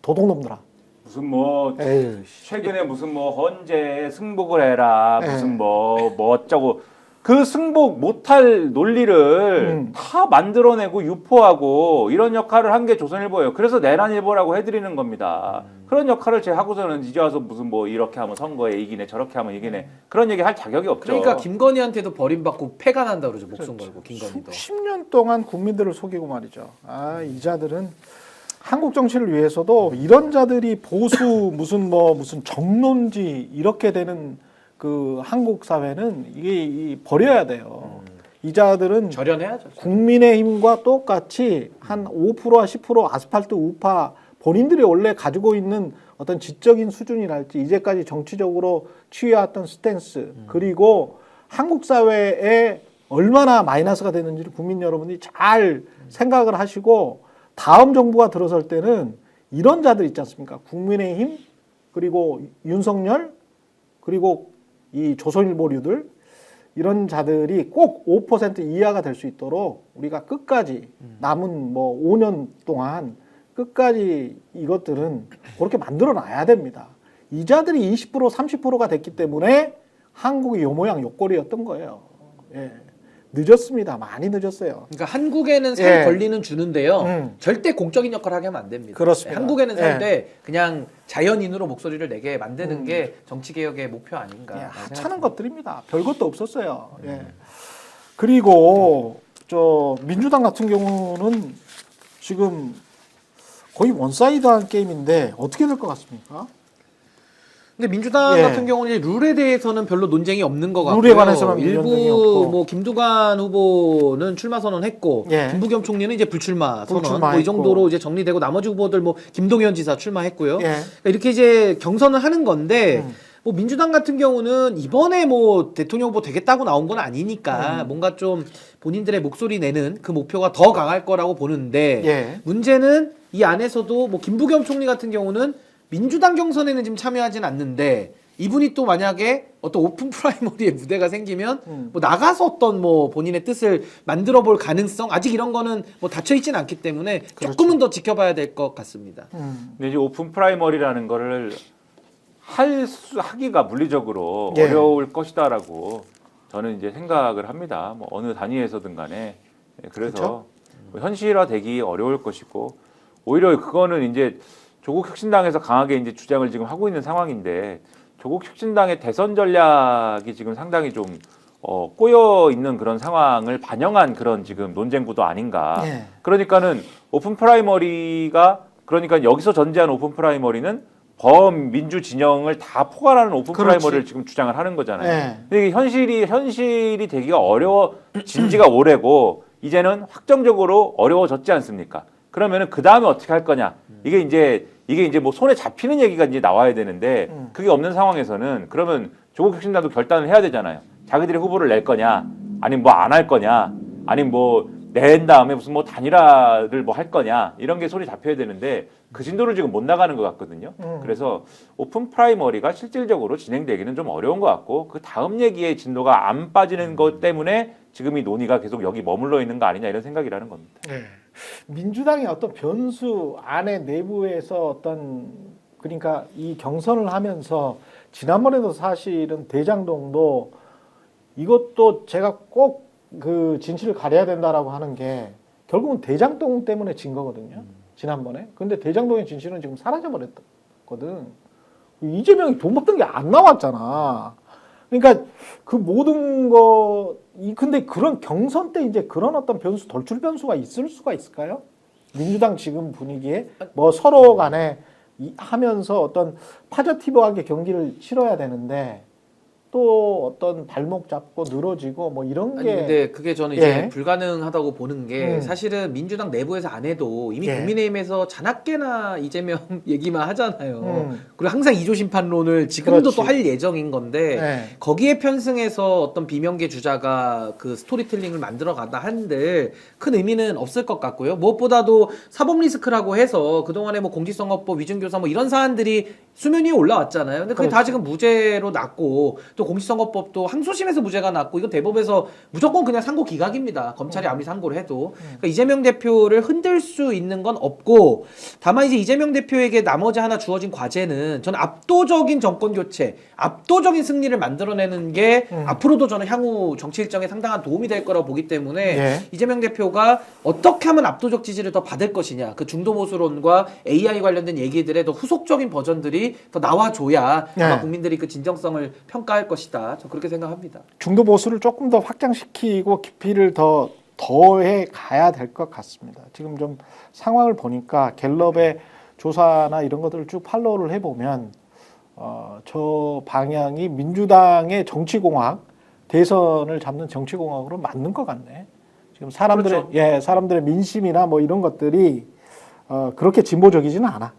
도둑놈들아. 무슨 뭐 에휴, 최근에 무슨 뭐 헌재 승복을 해라 네. 무슨 뭐 어쩌고 그 승복 못할 논리를 다 만들어내고 유포하고 이런 역할을 한 게 조선일보예요. 그래서 내란일보라고 해드리는 겁니다. 그런 역할을 제가 하고서는 이제 와서 무슨 뭐 이렇게 하면 선거에 이기네 저렇게 하면 이기네 그런 얘기 할 자격이 없죠. 그러니까 김건희한테도 버림받고 패가 난다 그러죠. 목숨 걸고 김건희도. 10년 동안 국민들을 속이고 말이죠. 아, 이 자들은 한국 정치를 위해서도 이런 자들이 보수 무슨 정론지 이렇게 되는 그 한국 사회는 이게 버려야 돼요. 이 자들은 절연해야죠. 국민의힘과 똑같이 한 5%와 10% 아스팔트 우파 본인들이 원래 가지고 있는 어떤 지적인 수준이랄지 이제까지 정치적으로 취해왔던 스탠스 그리고 한국 사회에 얼마나 마이너스가 되는지를 국민 여러분이 잘 생각을 하시고 다음 정부가 들어설 때는 이런 자들 있지 않습니까? 국민의힘 그리고 윤석열 그리고 이 조선일보류들 이런 자들이 꼭 5% 이하가 될 수 있도록 우리가 끝까지 남은 뭐 5년 동안 끝까지 이것들은 그렇게 만들어 놔야 됩니다. 이 자들이 20% 30%가 됐기 때문에 한국이 요 모양 요 꼴이었던 거예요. 예. 늦었습니다. 많이 늦었어요. 그러니까 한국에는 살 예. 권리는 주는데요. 절대 공적인 역할을 하게 하면 안 됩니다. 그렇습니다. 한국에는 살 예. 때 그냥 자연인으로 목소리를 내게 만드는 게 정치개혁의 목표 아닌가. 예, 하찮은 것들입니다. 별것도 없었어요. 예. 그리고 저 민주당 같은 경우는 지금 거의 원사이드한 게임인데 어떻게 될 것 같습니까? 근데 민주당 예. 같은 경우는 룰에 대해서는 별로 논쟁이 없는 것 같고요. 룰에 관해서는 논쟁이 없고. 일부 뭐 김두관 후보는 출마 선언했고 예. 김부겸 총리는 이제 불출마 선언. 불출마했고. 뭐 이 정도로 이제 정리되고 나머지 후보들 뭐 김동연 지사 출마했고요. 예. 그러니까 이렇게 이제 경선을 하는 건데 뭐 민주당 같은 경우는 이번에 뭐 대통령 후보 되겠다고 나온 건 아니니까 뭔가 좀 본인들의 목소리 내는 그 목표가 더 강할 거라고 보는데 예. 문제는 이 안에서도 뭐 김부겸 총리 같은 경우는 민주당 경선에는 지금 참여하진 않는데 이분이 또 만약에 어떤 오픈 프라이머리의 무대가 생기면 뭐 나가서 어떤 뭐 본인의 뜻을 만들어 볼 가능성 아직 이런 거는 뭐 닫혀 있진 않기 때문에 그렇죠. 조금은 더 지켜봐야 될 것 같습니다. 근데 이제 오픈 프라이머리라는 거를 하기가 물리적으로 예. 어려울 것이다라고 저는 이제 생각을 합니다. 뭐 어느 단위에서든 간에 그래서 그렇죠? 뭐 현실화되기 어려울 것이고 오히려 그거는 이제 조국 혁신당에서 강하게 이제 주장을 지금 하고 있는 상황인데 조국 혁신당의 대선 전략이 지금 상당히 좀 꼬여 있는 그런 상황을 반영한 그런 지금 논쟁 구도 아닌가. 예. 그러니까는 오픈 프라이머리가 그러니까 여기서 전제한 오픈 프라이머리는 범민주 진영을 다 포괄하는 오픈 그렇지. 프라이머리를 지금 주장을 하는 거잖아요. 예. 근데 이게 현실이 되기가 어려워진 지가 오래고 이제는 확정적으로 어려워졌지 않습니까? 그러면은 그 다음에 어떻게 할 거냐? 이게 이제 뭐 손에 잡히는 얘기가 이제 나와야 되는데 그게 없는 상황에서는 그러면 조국 혁신당도 결단을 해야 되잖아요. 자기들이 후보를 낼 거냐, 아니면 뭐 안 할 거냐, 아니면 뭐 낸 다음에 무슨 뭐 단일화를 뭐 할 거냐 이런 게 손이 잡혀야 되는데 그 진도를 지금 못 나가는 것 같거든요. 그래서 오픈 프라이머리가 실질적으로 진행되기는 좀 어려운 것 같고 그 다음 얘기의 진도가 안 빠지는 것 때문에 지금 이 논의가 계속 여기 머물러 있는 거 아니냐 이런 생각이라는 겁니다. 예. 민주당의 어떤 변수 안에 내부에서 어떤 그러니까 이 경선을 하면서 지난번에도 사실은 대장동도 이것도 제가 꼭 그 진실을 가려야 된다라고 하는 게 결국은 대장동 때문에 진 거거든요. 지난번에. 근데 대장동의 진실은 지금 사라져 버렸거든. 이재명이 돈 받던 게 안 나왔잖아. 그러니까 그 모든 근데 그런 경선 때 이제 그런 어떤 변수, 돌출 변수가 있을 수가 있을까요? 민주당 지금 분위기에 뭐 서로 간에 하면서 어떤 파저티브하게 경기를 치러야 되는데 또 어떤 발목 잡고 늘어지고 뭐 이런 아니 게 근데 그게 저는 이제 예. 불가능하다고 보는 게 음. 사실은 민주당 내부에서 안 해도 이미 예. 국민의힘에서 자나깨나 이재명 얘기만 하잖아요. 그리고 항상 이조 심판론을 지금도 그렇지. 또 할 예정인 건데 예. 거기에 편승해서 어떤 비명계 주자가 그 스토리텔링을 만들어 간다 한들 큰 의미는 없을 것 같고요. 무엇보다도 사법 리스크라고 해서 그동안에 뭐 공직선거법 위증교사 뭐 이런 사안들이 수면 위에 올라왔잖아요. 근데 그게 다 그렇죠. 지금 무죄로 났고 또 공직선거법도 항소심에서 무죄가 났고 이건 대법에서 무조건 그냥 상고 기각입니다. 검찰이 아무리 상고를 해도. 그러니까 이재명 대표를 흔들 수 있는 건 없고 다만 이제 이재명 대표에게 나머지 하나 주어진 과제는 저는 압도적인 정권 교체, 압도적인 승리를 만들어내는 게 앞으로도 저는 향후 정치 일정에 상당한 도움이 될 거라고 보기 때문에 예. 이재명 대표가 어떻게 하면 압도적 지지를 더 받을 것이냐 그 중도 보수론과 AI 관련된 얘기들의 더 후속적인 버전들이 더 나와줘야 아마 예. 국민들이 그 진정성을 평가할 것이다. 저 그렇게 생각합니다. 중도 보수를 조금 더 확장시키고 깊이를 더해 가야 될 것 같습니다. 지금 좀 상황을 보니까 갤럽의 조사나 이런 것들을 쭉 팔로우를 해보면 저 방향이 민주당의 정치공학 대선을 잡는 정치공학으로 맞는 것 같네. 지금 사람들의 그렇죠. 사람들의 민심이나 뭐 이런 것들이 그렇게 진보적이지는 않아.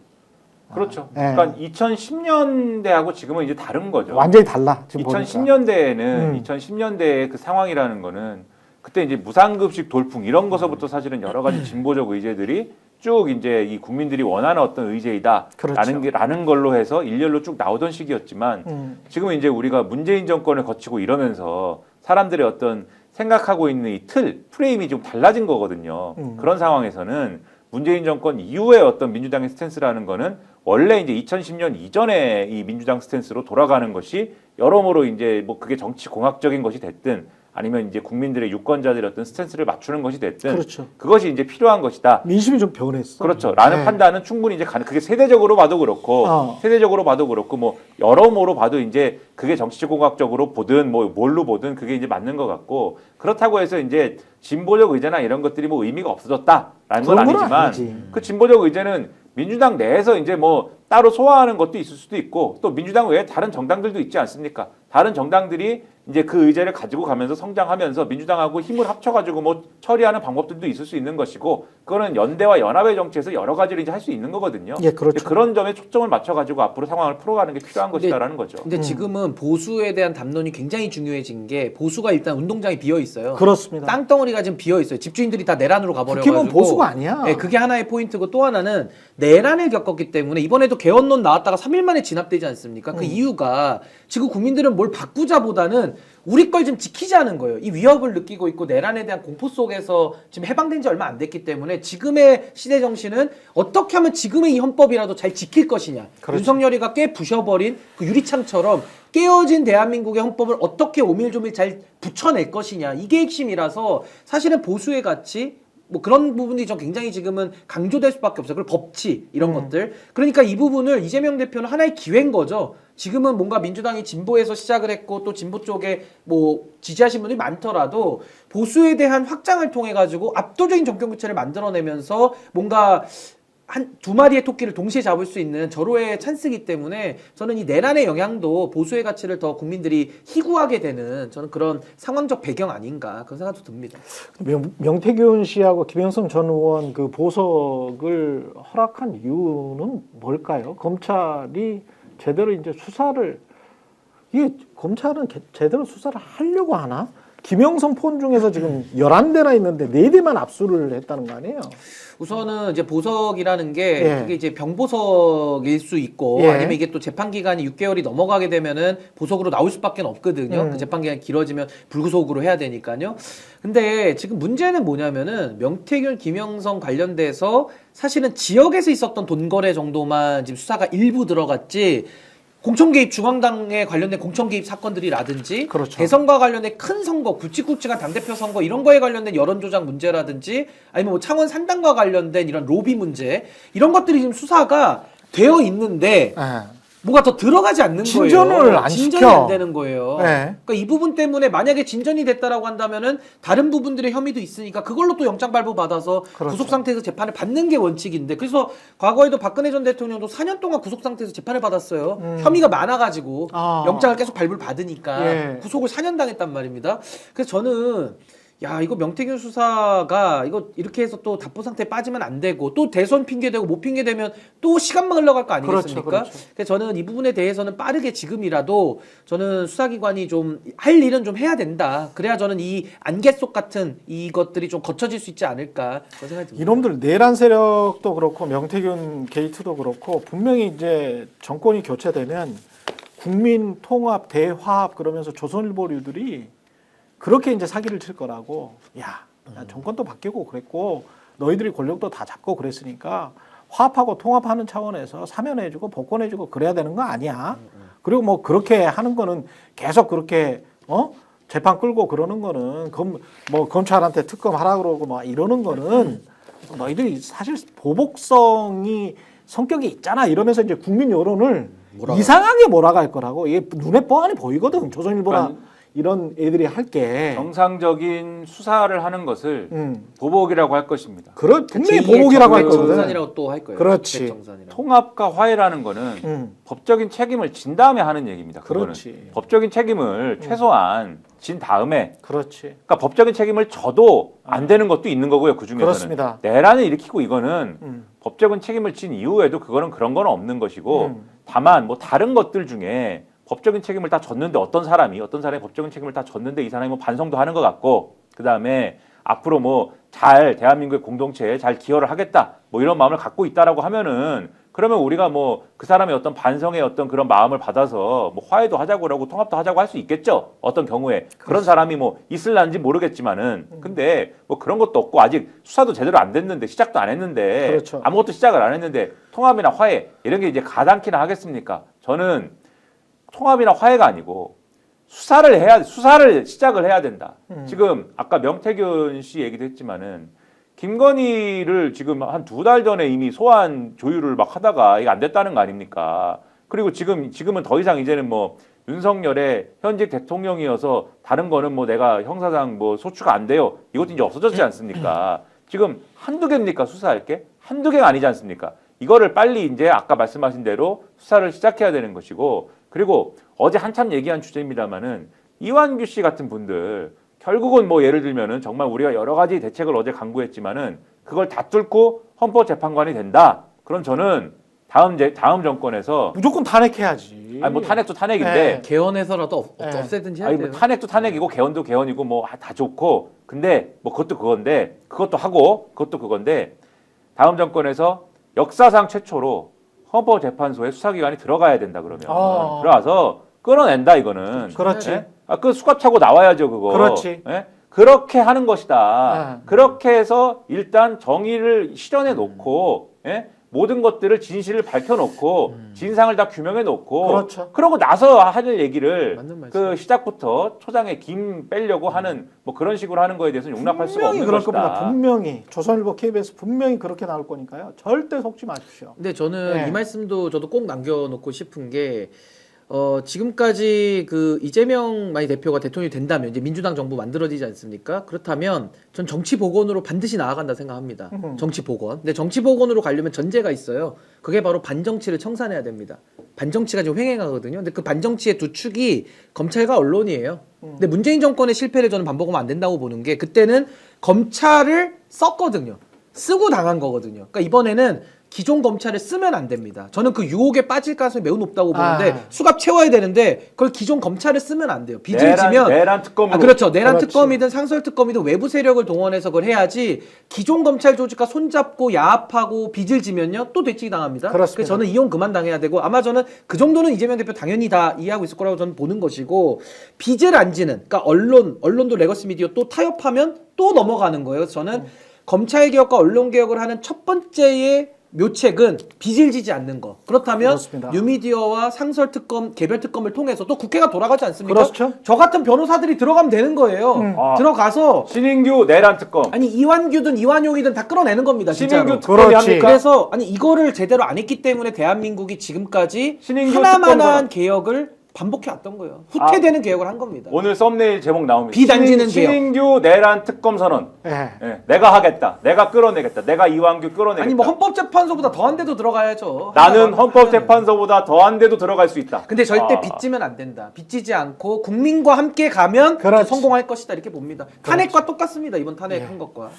그렇죠. 예. 그러니까 2010년대하고 지금은 이제 다른 거죠. 완전히 달라. 지금 보니까. 2010년대에는 2010년대의 그 상황이라는 거는 그때 이제 무상급식 돌풍 이런 거서부터 사실은 여러 가지 진보적 의제들이 쭉 이제 이 국민들이 원하는 어떤 의제이다라는 그렇죠. 라는 걸로 해서 일렬로 쭉 나오던 시기였지만 지금은 이제 우리가 문재인 정권을 거치고 이러면서 사람들의 어떤 생각하고 있는 이 프레임이 좀 달라진 거거든요. 그런 상황에서는 문재인 정권 이후의 어떤 민주당의 스탠스라는 거는 원래 이제 2010년 이전에 이 민주당 스탠스로 돌아가는 것이 여러모로 이제 뭐 그게 정치 공학적인 것이 됐든 아니면 이제 국민들의 유권자들의 어떤 스탠스를 맞추는 것이 됐든 그렇죠. 그것이 이제 필요한 것이다. 민심이 좀 변했어. 그렇죠. 라는 네. 판단은 충분히 이제 그게 세대적으로 봐도 그렇고 세대적으로 봐도 그렇고 뭐 여러모로 봐도 이제 그게 정치적 공학적으로 보든 뭐 뭘로 보든 그게 이제 맞는 것 같고 그렇다고 해서 이제 진보적 의제나 이런 것들이 뭐 의미가 없어졌다라는 건 그런 건 아니지만 아니지. 그 진보적 의제는 민주당 내에서 이제 뭐 따로 소화하는 것도 있을 수도 있고 또 민주당 외에 다른 정당들도 있지 않습니까? 다른 정당들이 이제 그 의제를 가지고 가면서 성장하면서 민주당하고 힘을 합쳐가지고 뭐 처리하는 방법들도 있을 수 있는 것이고 그거는 연대와 연합의 정치에서 여러 가지를 이제 할 수 있는 거거든요. 예, 그렇죠. 이제 그런 점에 초점을 맞춰가지고 앞으로 상황을 풀어가는 게 필요한 것이다라는 거죠. 근데 지금은 보수에 대한 담론이 굉장히 중요해진 게 보수가 일단 운동장이 비어 있어요. 그렇습니다. 땅덩어리가 지금 비어 있어요. 집주인들이 다 내란으로 가버려가지고. 국힘은 보수가 아니야. 네, 그게 하나의 포인트고 또 하나는 내란을 겪었기 때문에 이번에도 개헌론 나왔다가 3일 만에 진압되지 않습니까? 그 이유가 지금 국민들은 뭘 바꾸자보다는 우리 걸 좀 지키자는 거예요. 이 위협을 느끼고 있고 내란에 대한 공포 속에서 지금 해방된 지 얼마 안 됐기 때문에 지금의 시대 정신은 어떻게 하면 지금의 이 헌법이라도 잘 지킬 것이냐. 그렇죠. 윤석열이가 깨 부셔버린 그 유리창처럼 깨어진 대한민국의 헌법을 어떻게 오밀조밀 잘 붙여낼 것이냐. 이게 핵심이라서 사실은 보수의 가치 뭐 그런 부분이 좀 굉장히 지금은 강조될 수밖에 없어요. 그리고 법치 이런 것들. 그러니까 이 부분을 이재명 대표는 하나의 기회인 거죠. 지금은 뭔가 민주당이 진보에서 시작을 했고 또 진보 쪽에 뭐 지지하신 분들이 많더라도 보수에 대한 확장을 통해 가지고 압도적인 정권 교체를 만들어내면서 뭔가 한 두 마리의 토끼를 동시에 잡을 수 있는 절호의 찬스이기 때문에 저는 이 내란의 영향도 보수의 가치를 더 국민들이 희구하게 되는 저는 그런 상황적 배경 아닌가 그런 생각도 듭니다. 명태균 씨하고 김영선 전 의원 그 보석을 허락한 이유는 뭘까요? 검찰이 제대로 이제 수사를 이게 검찰은 제대로 수사를 하려고 하나? 김영선 폰 중에서 지금 11대나 있는데 4대만 압수를 했다는 거 아니에요? 우선은 이제 보석이라는 게 예. 그게 이제 병보석일 수 있고 예. 아니면 이게 또 재판 기간이 6개월이 넘어가게 되면은 보석으로 나올 수밖에 없거든요. 그 재판 기간이 길어지면 불구속으로 해야 되니까요. 근데 지금 문제는 뭐냐면은 명태균, 김영선 관련돼서 사실은 지역에서 있었던 돈 거래 정도만 지금 수사가 일부 들어갔지. 공천 개입 중앙당에 관련된 공천 개입 사건들이라든지 그렇죠. 대선과 관련된 큰 선거, 굵직굵직한 당대표 선거 이런 거에 관련된 여론 조작 문제라든지 아니면 뭐 창원 산당과 관련된 이런 로비 문제 이런 것들이 지금 수사가 되어 있는데 뭐가 더 들어가지 않는 진전을 거예요. 안 진전이 시켜. 안 되는 거예요. 네. 그러니까 이 부분 때문에 만약에 진전이 됐다라고 한다면은 다른 부분들의 혐의도 있으니까 그걸로 또 영장 발부 받아서 그렇죠. 구속 상태에서 재판을 받는 게 원칙인데 그래서 과거에도 박근혜 전 대통령도 4년 동안 구속 상태에서 재판을 받았어요. 혐의가 많아가지고 영장을 계속 발부를 받으니까 예. 구속을 4년 당했단 말입니다. 그래서 저는 야 이거 명태균 수사가 이거 이렇게 해서 또 답보 상태에 빠지면 안 되고 또 대선 핑계대고 못 핑계대면 또 시간만 흘러갈 거 아니겠습니까? 그렇죠. 그래서 저는 이 부분에 대해서는 빠르게 지금이라도 저는 수사기관이 좀 할 일은 좀 해야 된다. 그래야 저는 이 안개 속 같은 이것들이 좀 거쳐질 수 있지 않을까 그런 생각이 듭니다. 이놈들 내란 세력도 그렇고 명태균 게이트도 그렇고 분명히 이제 정권이 교체되면 국민 통합 대화합 그러면서 조선일보류들이 그렇게 이제 사기를 칠 거라고. 야, 정권도 바뀌고 그랬고 너희들이 권력도 다 잡고 그랬으니까 화합하고 통합하는 차원에서 사면해주고 복권해주고 그래야 되는 거 아니야. 그리고 뭐 그렇게 하는 거는 계속 그렇게 재판 끌고 그러는 거는 뭐 검찰한테 특검하라 그러고 막 이러는 거는 너희들이 사실 보복성이 성격이 있잖아 이러면서 이제 국민 여론을 이상하게 몰아갈 거라고. 이게 눈에 뻔히 보이거든. 조선일보나 이런 애들이 할 게. 정상적인 수사를 하는 것을 보복이라고 할 것입니다. 분명히 보복이라고 할 거거든. 정산이라고 또 할 거예요. 그렇지. 정산이라고. 통합과 화해라는 거는 법적인 책임을 진 다음에 하는 얘기입니다. 그거는. 그렇지. 법적인 책임을 최소한 진 다음에. 그렇지. 그러니까 법적인 책임을 져도 안 되는 것도 있는 거고요. 그 중에서는. 그렇습니다. 내란을 일으키고 이거는 법적인 책임을 진 이후에도 그거는 그런 건 없는 것이고 다만 뭐 다른 것들 중에 법적인 책임을 다 졌는데 어떤 사람이 법적인 책임을 다 졌는데 이 사람이 뭐 반성도 하는 것 같고 그다음에 앞으로 뭐 잘 대한민국의 공동체에 잘 기여를 하겠다 뭐 이런 마음을 갖고 있다라고 하면은 그러면 우리가 뭐 그 사람의 어떤 반성의 어떤 그런 마음을 받아서 뭐 화해도 하자고 그러고 통합도 하자고 할 수 있겠죠. 어떤 경우에 그런 사람이 뭐 있을란지 모르겠지만은 근데 뭐 그런 것도 없고 아직 수사도 제대로 안 됐는데 시작도 안 했는데 그렇죠. 아무것도 시작을 안 했는데 통합이나 화해 이런 게 이제 가당키나 하겠습니까? 저는 통합이나 화해가 아니고 수사를 시작을 해야 된다. 지금 아까 명태균 씨 얘기도 했지만은 김건희를 지금 한 2달 전에 이미 소환 조율을 막 하다가 이게 안 됐다는 거 아닙니까? 그리고 지금은 더 이상 이제는 뭐 윤석열의 현직 대통령이어서 다른 거는 뭐 내가 형사상 뭐 소추가 안 돼요. 이것도 이제 없어졌지 않습니까? 지금 한두 개입니까? 수사할 게? 한두 개가 아니지 않습니까? 이거를 빨리 이제 아까 말씀하신 대로 수사를 시작해야 되는 것이고 그리고 어제 한참 얘기한 주제입니다만은 이완규 씨 같은 분들 결국은 뭐 예를 들면은 정말 우리가 여러 가지 대책을 어제 강구했지만은 그걸 다 뚫고 헌법재판관이 된다. 그럼 저는 다음 정권에서 무조건 탄핵해야지. 아니 뭐 탄핵도 탄핵인데 네. 개헌해서라도 네. 없애든지 해야 아니 돼요. 뭐 탄핵도 탄핵이고 개헌도 개헌이고 뭐 다 좋고 근데 뭐 그것도 그건데 그것도 하고 그것도 그건데 다음 정권에서 역사상 최초로 헌법재판소에 수사기관이 들어가야 된다 그러면 들어가서 끌어낸다 이거는. 그렇지. 예? 그 수갑 차고 나와야죠 그거. 그렇지. 예? 그렇게 하는 것이다. 그렇게 해서 일단 정의를 실현해 놓고 예? 모든 것들을 진실을 밝혀놓고 진상을 다 규명해 놓고 그렇죠. 그러고 나서 하는 얘기를 맞는 말씀. 그 시작부터 초장에 김 빼려고 하는 뭐 그런 식으로 하는 거에 대해서는 용납할 수가 분명히 없는 그럴 것이다. 겁니다. 분명히 조선일보, KBS 분명히 그렇게 나올 거니까요. 절대 속지 마십시오. 근데 저는 네. 이 말씀도 저도 꼭 남겨놓고 싶은 게 지금까지 그 이재명 만약 대표가 대통령이 된다면 이제 민주당 정부 만들어지지 않습니까? 그렇다면 전 정치 복원으로 반드시 나아간다 생각합니다. 정치 복원. 근데 정치 복원으로 가려면 전제가 있어요. 그게 바로 반정치를 청산해야 됩니다. 반정치가 지금 횡행하거든요. 근데 그 반정치의 두 축이 검찰과 언론이에요. 근데 문재인 정권의 실패를 저는 반복하면 안 된다고 보는 게 그때는 검찰을 썼거든요. 쓰고 당한 거거든요. 그러니까 이번에는 기존 검찰을 쓰면 안 됩니다. 저는 그 유혹에 빠질 가능성이 매우 높다고 보는데 수갑 채워야 되는데 그걸 기존 검찰을 쓰면 안 돼요. 빚을 지면 내란 특검으로. 그렇죠. 내란 그렇지. 특검이든 상설 특검이든 외부 세력을 동원해서 그걸 해야지 기존 검찰 조직과 손잡고 야합하고 빚을 지면요 또 되치기 당합니다. 그렇습니다. 그래서 저는 이혼 그만 당해야 되고 아마 저는 그 정도는 이재명 대표 당연히 다 이해하고 있을 거라고 저는 보는 것이고 빚을 안 지는 그러니까 언론도 레거시 미디어 또 타협하면 또 넘어가는 거예요. 그래서 저는 검찰 개혁과 언론 개혁을 하는 첫 번째의 묘책은 빚을 지지 않는 거. 그렇다면 그렇습니다. 뉴미디어와 상설 특검, 개별 특검을 통해서 또 국회가 돌아가지 않습니까? 그렇죠. 저 같은 변호사들이 들어가면 되는 거예요. 아. 들어가서 신인규 내란 특검. 아니 이완규든 이완용이든 다 끌어내는 겁니다. 진짜로. 신인규 특검이 그렇지. 합니까? 그래서 아니 이거를 제대로 안 했기 때문에 대한민국이 지금까지 신인규 하나만한 특검 개혁을 반복해 왔던 거예요. 후퇴되는 개혁을 한 겁니다. 오늘 썸네일 제목 나옵니다. 비단지는 개혁. 신인규 내란 특검 선언. 예. 예, 내가 하겠다. 내가 끌어내겠다. 내가 이완규 끌어내겠다. 아니 뭐 헌법재판소보다 더한 데도 들어가야죠. 나는 하나만 헌법재판소보다 더한 데도 들어갈 수 있다. 근데 절대 아. 빚지면 안 된다. 빚지지 않고 국민과 함께 가면 그렇지. 성공할 것이다 이렇게 봅니다. 탄핵과 똑같습니다. 이번 탄핵한 것과.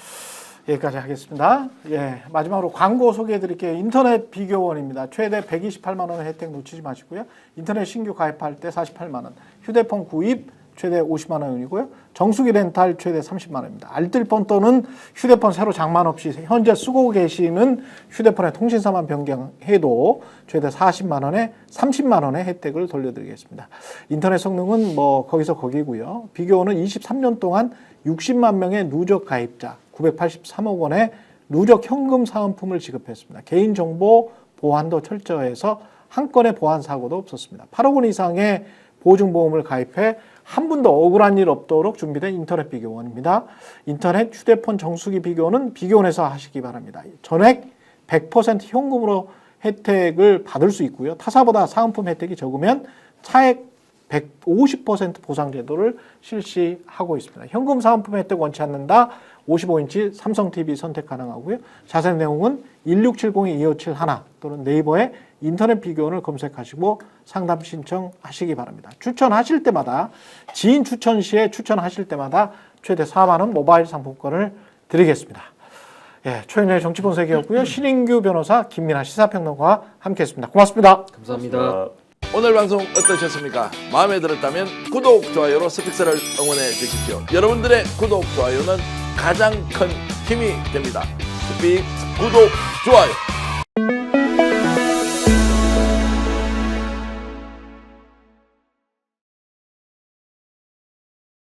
여기까지 하겠습니다. 예, 마지막으로 광고 소개해드릴게요. 인터넷 비교원입니다. 최대 128만 원의 혜택 놓치지 마시고요. 인터넷 신규 가입할 때 48만 원, 휴대폰 구입 최대 50만 원이고요. 정수기 렌탈 최대 30만 원입니다. 알뜰폰 또는 휴대폰 새로 장만 없이 현재 쓰고 계시는 휴대폰의 통신사만 변경해도 최대 40만 원에 30만 원의 혜택을 돌려드리겠습니다. 인터넷 성능은 뭐 거기서 거기고요. 비교원은 23년 동안 60만 명의 누적 가입자, 983억 원의 누적 현금 사은품을 지급했습니다. 개인정보 보안도 철저해서 한 건의 보안 사고도 없었습니다. 8억 원 이상의 보증보험을 가입해 한 분도 억울한 일 없도록 준비된 인터넷 비교원입니다. 인터넷 휴대폰 정수기 비교는 비교원에서 하시기 바랍니다. 전액 100% 현금으로 혜택을 받을 수 있고요. 타사보다 사은품 혜택이 적으면 차액 150% 보상 제도를 실시하고 있습니다. 현금 사은품 혜택 원치 않는다. 55인치 삼성 TV 선택 가능하고요. 자세한 내용은 1670-2571 또는 네이버에 인터넷 비교원을 검색하시고 상담 신청하시기 바랍니다. 추천하실 때마다 지인 추천 시에 추천하실 때마다 최대 4만 원 모바일 상품권을 드리겠습니다. 예, 초연의 정치본색이었고요. 신인규 변호사, 김민하 시사평론가와 함께했습니다. 고맙습니다. 감사합니다. 오늘 방송 어떠셨습니까? 마음에 들었다면 구독, 좋아요로 스픽스를 응원해 주십시오. 여러분들의 구독, 좋아요는 가장 큰 힘이 됩니다. 스픽 구독, 좋아요.